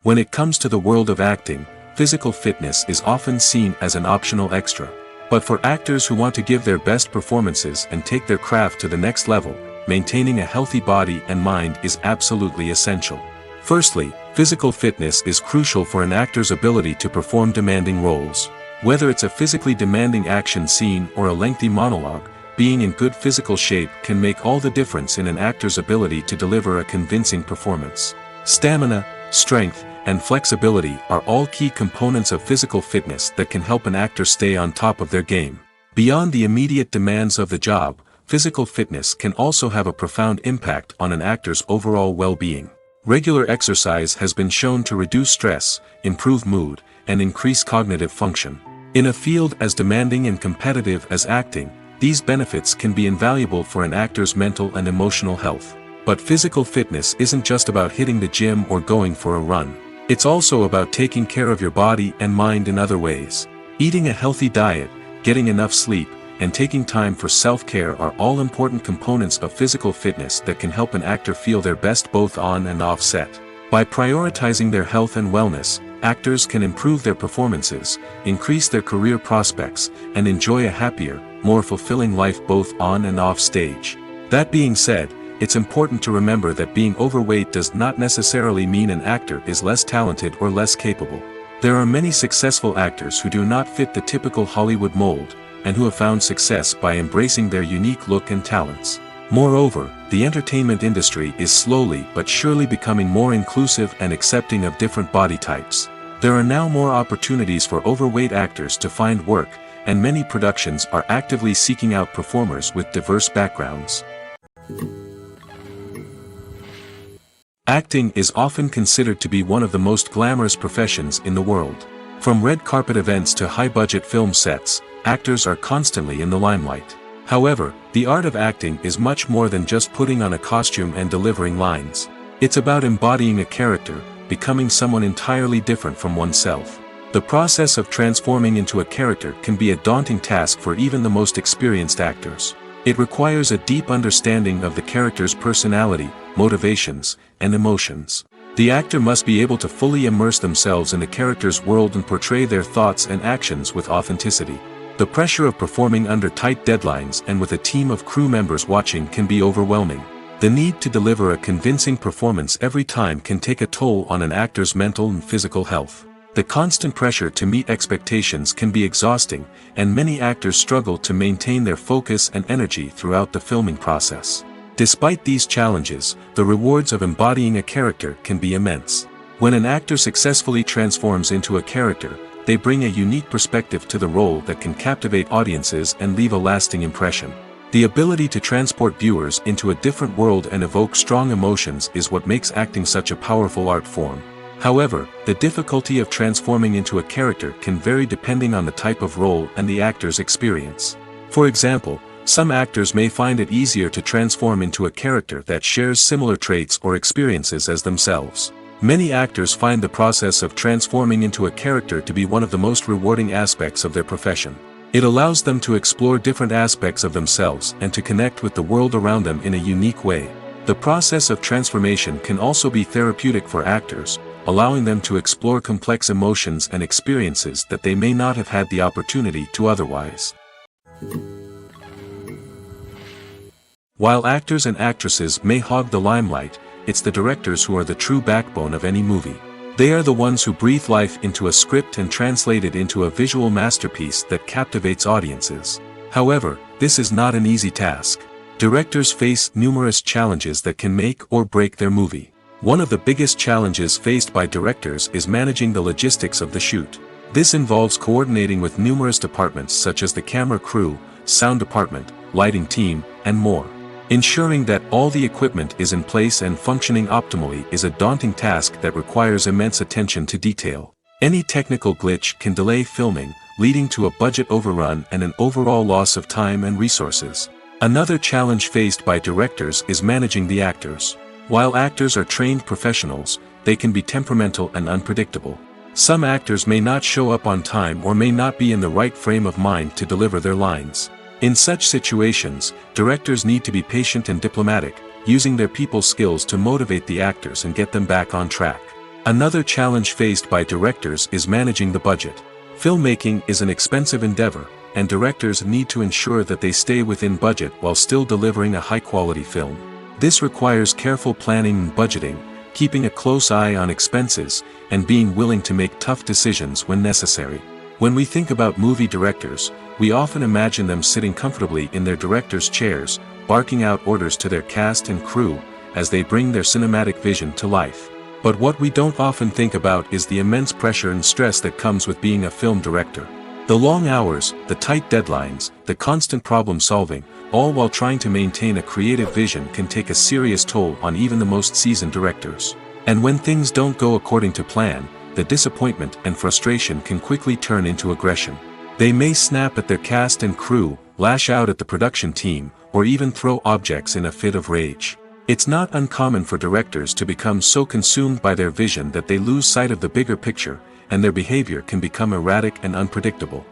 When it comes to the world of acting, physical fitness is often seen as an optional extra. But for actors who want to give their best performances and take their craft to the next level, maintaining a healthy body and mind is absolutely essential. Firstly, physical fitness is crucial for an actor's ability to perform demanding roles. Whether it's a physically demanding action scene or a lengthy monologue, being in good physical shape can make all the difference in an actor's ability to deliver a convincing performance. Stamina, strength, and flexibility are all key components of physical fitness that can help an actor stay on top of their game. Beyond the immediate demands of the job, physical fitness can also have a profound impact on an actor's overall well-being. Regular exercise has been shown to reduce stress, improve mood, and increase cognitive function. In a field as demanding and competitive as acting, these benefits can be invaluable for an actor's mental and emotional health. But physical fitness isn't just about hitting the gym or going for a run. It's also about taking care of your body and mind in other ways. Eating a healthy diet, getting enough sleep, and taking time for self-care are all important components of physical fitness that can help an actor feel their best both on and off set. By prioritizing their health and wellness, actors can improve their performances, increase their career prospects, and enjoy a happier, more fulfilling life both on and off stage. That being said, it's important to remember that being overweight does not necessarily mean an actor is less talented or less capable. There are many successful actors who do not fit the typical Hollywood mold, and who have found success by embracing their unique look and talents. Moreover, the entertainment industry is slowly but surely becoming more inclusive and accepting of different body types. There are now more opportunities for overweight actors to find work, and many productions are actively seeking out performers with diverse backgrounds. Acting is often considered to be one of the most glamorous professions in the world. From red carpet events to high-budget film sets, actors are constantly in the limelight. However, the art of acting is much more than just putting on a costume and delivering lines. It's about embodying a character, becoming someone entirely different from oneself. The process of transforming into a character can be a daunting task for even the most experienced actors. It requires a deep understanding of the character's personality, motivations, and emotions. The actor must be able to fully immerse themselves in the character's world and portray their thoughts and actions with authenticity. The pressure of performing under tight deadlines and with a team of crew members watching can be overwhelming. The need to deliver a convincing performance every time can take a toll on an actor's mental and physical health. The constant pressure to meet expectations can be exhausting, and many actors struggle to maintain their focus and energy throughout the filming process. Despite these challenges, the rewards of embodying a character can be immense. When an actor successfully transforms into a character, they bring a unique perspective to the role that can captivate audiences and leave a lasting impression. The ability to transport viewers into a different world and evoke strong emotions is what makes acting such a powerful art form. However, the difficulty of transforming into a character can vary depending on the type of role and the actor's experience. For example, some actors may find it easier to transform into a character that shares similar traits or experiences as themselves. Many actors find the process of transforming into a character to be one of the most rewarding aspects of their profession. It allows them to explore different aspects of themselves and to connect with the world around them in a unique way. The process of transformation can also be therapeutic for actors, allowing them to explore complex emotions and experiences that they may not have had the opportunity to otherwise. While actors and actresses may hog the limelight, it's the directors who are the true backbone of any movie. They are the ones who breathe life into a script and translate it into a visual masterpiece that captivates audiences. However, this is not an easy task. Directors face numerous challenges that can make or break their movie. One of the biggest challenges faced by directors is managing the logistics of the shoot. This involves coordinating with numerous departments such as the camera crew, sound department, lighting team, and more. Ensuring that all the equipment is in place and functioning optimally is a daunting task that requires immense attention to detail. Any technical glitch can delay filming, leading to a budget overrun and an overall loss of time and resources. Another challenge faced by directors is managing the actors. While actors are trained professionals, they can be temperamental and unpredictable. Some actors may not show up on time or may not be in the right frame of mind to deliver their lines. In such situations, directors need to be patient and diplomatic, using their people skills to motivate the actors and get them back on track. Another challenge faced by directors is managing the budget. Filmmaking is an expensive endeavor, and directors need to ensure that they stay within budget while still delivering a high-quality film. This requires careful planning and budgeting, keeping a close eye on expenses, and being willing to make tough decisions when necessary. When we think about movie directors, we often imagine them sitting comfortably in their director's chairs, barking out orders to their cast and crew, as they bring their cinematic vision to life. But what we don't often think about is the immense pressure and stress that comes with being a film director. The long hours, the tight deadlines, the constant problem solving, all while trying to maintain a creative vision can take a serious toll on even the most seasoned directors. And when things don't go according to plan, the disappointment and frustration can quickly turn into aggression. They may snap at their cast and crew, lash out at the production team, or even throw objects in a fit of rage. It's not uncommon for directors to become so consumed by their vision that they lose sight of the bigger picture, and their behavior can become erratic and unpredictable.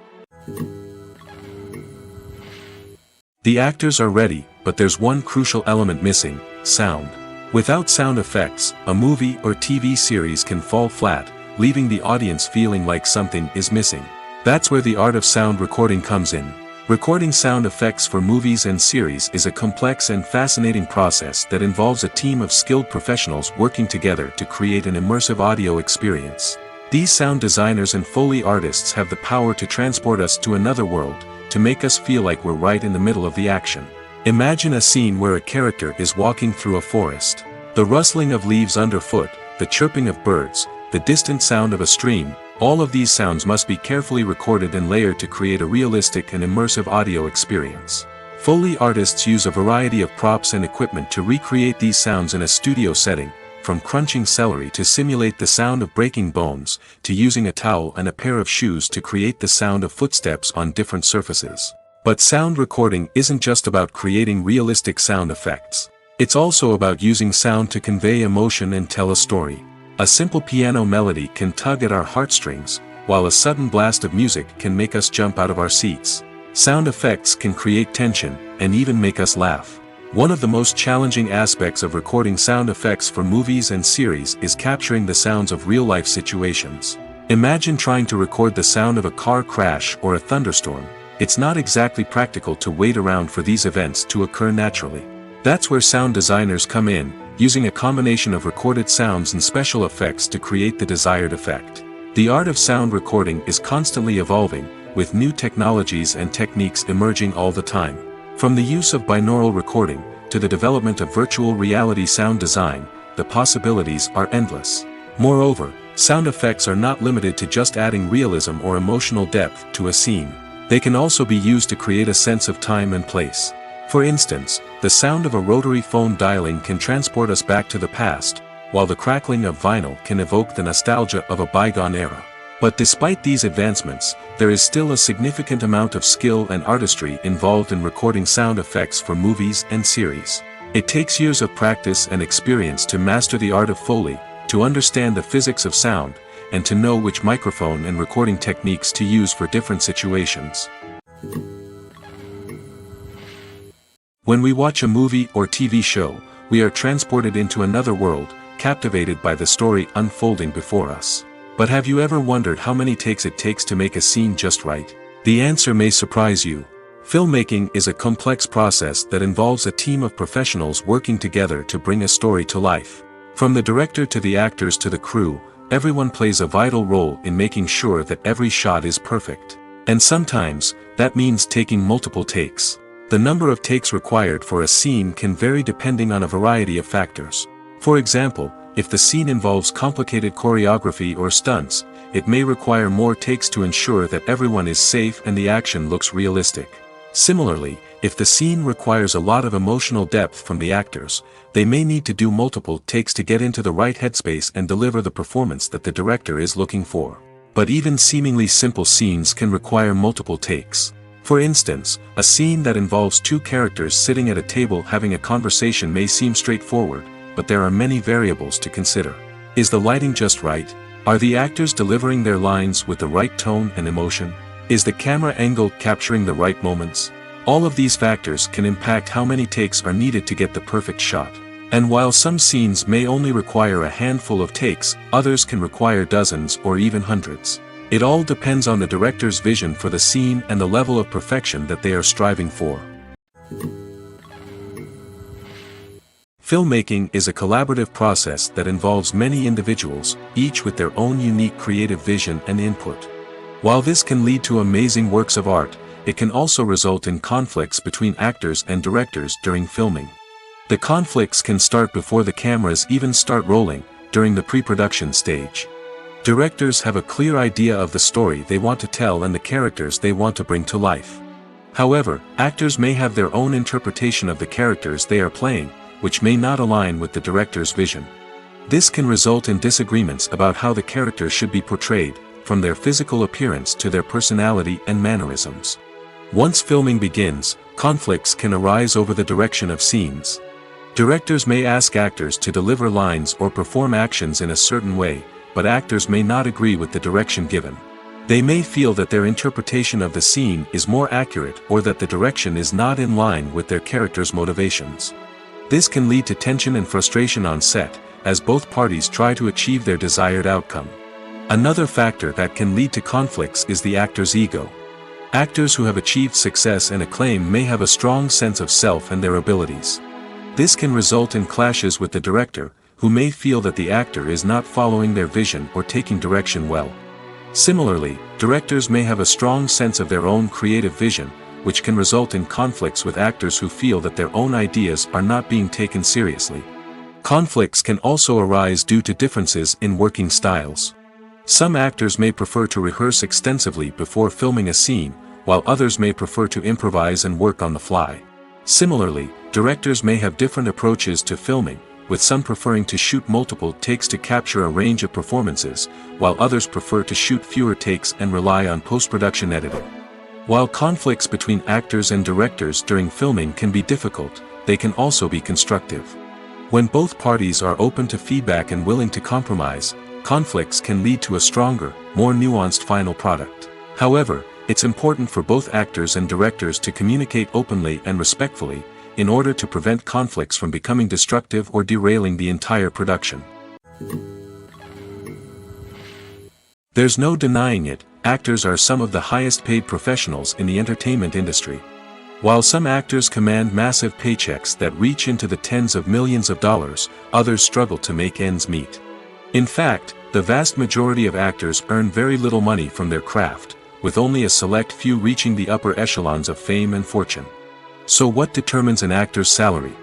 The actors are ready, but there's one crucial element missing: sound. Without sound effects, a movie or TV series can fall flat, leaving the audience feeling like something is missing. That's where the art of sound recording comes in. Recording sound effects for movies and series is a complex and fascinating process that involves a team of skilled professionals working together to create an immersive audio experience. These sound designers and Foley artists have the power to transport us to another world, to make us feel like we're right in the middle of the action. Imagine a scene where a character is walking through a forest. The rustling of leaves underfoot, the chirping of birds, the distant sound of a stream, all of these sounds must be carefully recorded and layered to create a realistic and immersive audio experience. Foley artists use a variety of props and equipment to recreate these sounds in a studio setting, from crunching celery to simulate the sound of breaking bones, to using a towel and a pair of shoes to create the sound of footsteps on different surfaces. But sound recording isn't just about creating realistic sound effects. It's also about using sound to convey emotion and tell a story. A simple piano melody can tug at our heartstrings, while a sudden blast of music can make us jump out of our seats. Sound effects can create tension, and even make us laugh. One of the most challenging aspects of recording sound effects for movies and series is capturing the sounds of real-life situations. Imagine trying to record the sound of a car crash or a thunderstorm. It's not exactly practical to wait around for these events to occur naturally. That's where sound designers come in, using a combination of recorded sounds and special effects to create the desired effect. The art of sound recording is constantly evolving, with new technologies and techniques emerging all the time. From the use of binaural recording, to the development of virtual reality sound design, the possibilities are endless. Moreover, sound effects are not limited to just adding realism or emotional depth to a scene. They can also be used to create a sense of time and place. For instance, the sound of a rotary phone dialing can transport us back to the past, while the crackling of vinyl can evoke the nostalgia of a bygone era. But despite these advancements, there is still a significant amount of skill and artistry involved in recording sound effects for movies and series. It takes years of practice and experience to master the art of Foley, to understand the physics of sound, and to know which microphone and recording techniques to use for different situations. When we watch a movie or TV show, we are transported into another world, captivated by the story unfolding before us. But have you ever wondered how many takes it takes to make a scene just right? The answer may surprise you. Filmmaking is a complex process that involves a team of professionals working together to bring a story to life. From the director to the actors to the crew, everyone plays a vital role in making sure that every shot is perfect. And sometimes, that means taking multiple takes. The number of takes required for a scene can vary depending on a variety of factors. For example, if the scene involves complicated choreography or stunts, it may require more takes to ensure that everyone is safe and the action looks realistic. Similarly, if the scene requires a lot of emotional depth from the actors, they may need to do multiple takes to get into the right headspace and deliver the performance that the director is looking for. But even seemingly simple scenes can require multiple takes. For instance, a scene that involves two characters sitting at a table having a conversation may seem straightforward, but there are many variables to consider. Is the lighting just right? Are the actors delivering their lines with the right tone and emotion? Is the camera angle capturing the right moments? All of these factors can impact how many takes are needed to get the perfect shot. And while some scenes may only require a handful of takes, others can require dozens or even hundreds. It all depends on the director's vision for the scene and the level of perfection that they are striving for. Filmmaking is a collaborative process that involves many individuals, each with their own unique creative vision and input. While this can lead to amazing works of art, it can also result in conflicts between actors and directors during filming. The conflicts can start before the cameras even start rolling, during the pre-production stage. Directors have a clear idea of the story they want to tell and the characters they want to bring to life. However, actors may have their own interpretation of the characters they are playing, which may not align with the director's vision. This can result in disagreements about how the characters should be portrayed, from their physical appearance to their personality and mannerisms. Once filming begins, conflicts can arise over the direction of scenes. Directors may ask actors to deliver lines or perform actions in a certain way, but actors may not agree with the direction given. They may feel that their interpretation of the scene is more accurate or that the direction is not in line with their character's motivations. This can lead to tension and frustration on set, as both parties try to achieve their desired outcome. Another factor that can lead to conflicts is the actor's ego. Actors who have achieved success and acclaim may have a strong sense of self and their abilities. This can result in clashes with the director, who may feel that the actor is not following their vision or taking direction well. Similarly, directors may have a strong sense of their own creative vision, which can result in conflicts with actors who feel that their own ideas are not being taken seriously. Conflicts can also arise due to differences in working styles. Some actors may prefer to rehearse extensively before filming a scene, while others may prefer to improvise and work on the fly. Similarly, directors may have different approaches to filming, with some preferring to shoot multiple takes to capture a range of performances, while others prefer to shoot fewer takes and rely on post-production editing. While conflicts between actors and directors during filming can be difficult, they can also be constructive. When both parties are open to feedback and willing to compromise, conflicts can lead to a stronger, more nuanced final product. However, it's important for both actors and directors to communicate openly and respectfully, in order to prevent conflicts from becoming destructive or derailing the entire production. There's no denying it, actors are some of the highest paid professionals in the entertainment industry. While some actors command massive paychecks that reach into the tens of millions of dollars, others struggle to make ends meet. In fact, the vast majority of actors earn very little money from their craft, with only a select few reaching the upper echelons of fame and fortune. So what determines an actor's salary?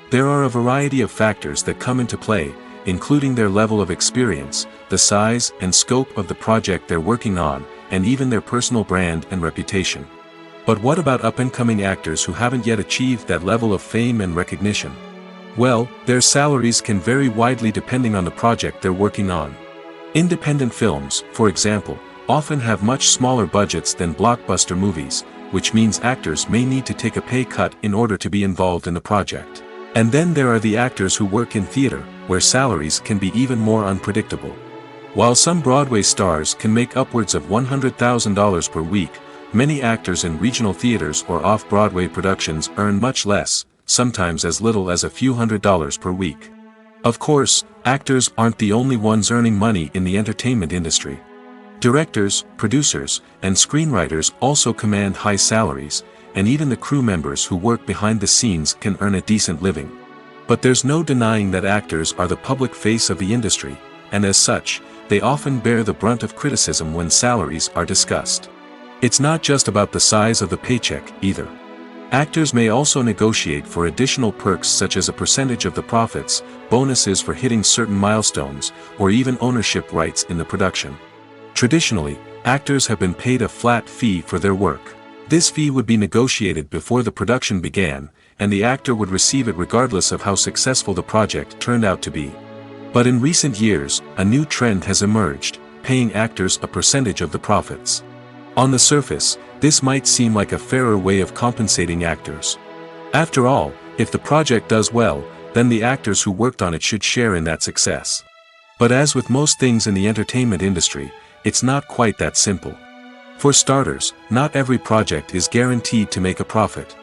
There are a variety of factors that come into play, including their level of experience, the size and scope of the project they're working on, and even their personal brand and reputation. But what about up-and-coming actors who haven't yet achieved that level of fame and recognition? Well, their salaries can vary widely depending on the project they're working on. Independent films, for example, often have much smaller budgets than blockbuster movies, which means actors may need to take a pay cut in order to be involved in the project. And then there are the actors who work in theater, where salaries can be even more unpredictable. While some Broadway stars can make upwards of $100,000 per week, many actors in regional theaters or off-Broadway productions earn much less, sometimes as little as a few $100s per week. Of course, actors aren't the only ones earning money in the entertainment industry. Directors, producers, and screenwriters also command high salaries, and even the crew members who work behind the scenes can earn a decent living. But there's no denying that actors are the public face of the industry, and as such, they often bear the brunt of criticism when salaries are discussed. It's not just about the size of the paycheck, either. Actors may also negotiate for additional perks such as a percentage of the profits, bonuses for hitting certain milestones, or even ownership rights in the production. Traditionally, actors have been paid a flat fee for their work. This fee would be negotiated before the production began, and the actor would receive it regardless of how successful the project turned out to be. But in recent years, a new trend has emerged, paying actors a percentage of the profits. On the surface, this might seem like a fairer way of compensating actors. After all, if the project does well, then the actors who worked on it should share in that success. But as with most things in the entertainment industry, it's not quite that simple. For starters, not every project is guaranteed to make a profit.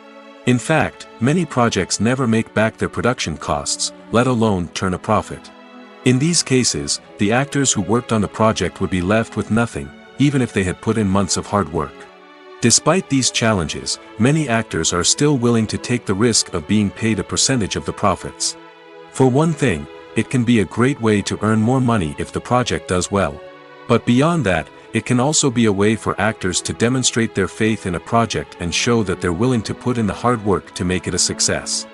In fact, many projects never make back their production costs, let alone turn a profit. In these cases, the actors who worked on the project would be left with nothing, even if they had put in months of hard work. Despite these challenges, many actors are still willing to take the risk of being paid a percentage of the profits. For one thing, it can be a great way to earn more money if the project does well. But beyond that, it can also be a way for actors to demonstrate their faith in a project and show that they're willing to put in the hard work to make it a success.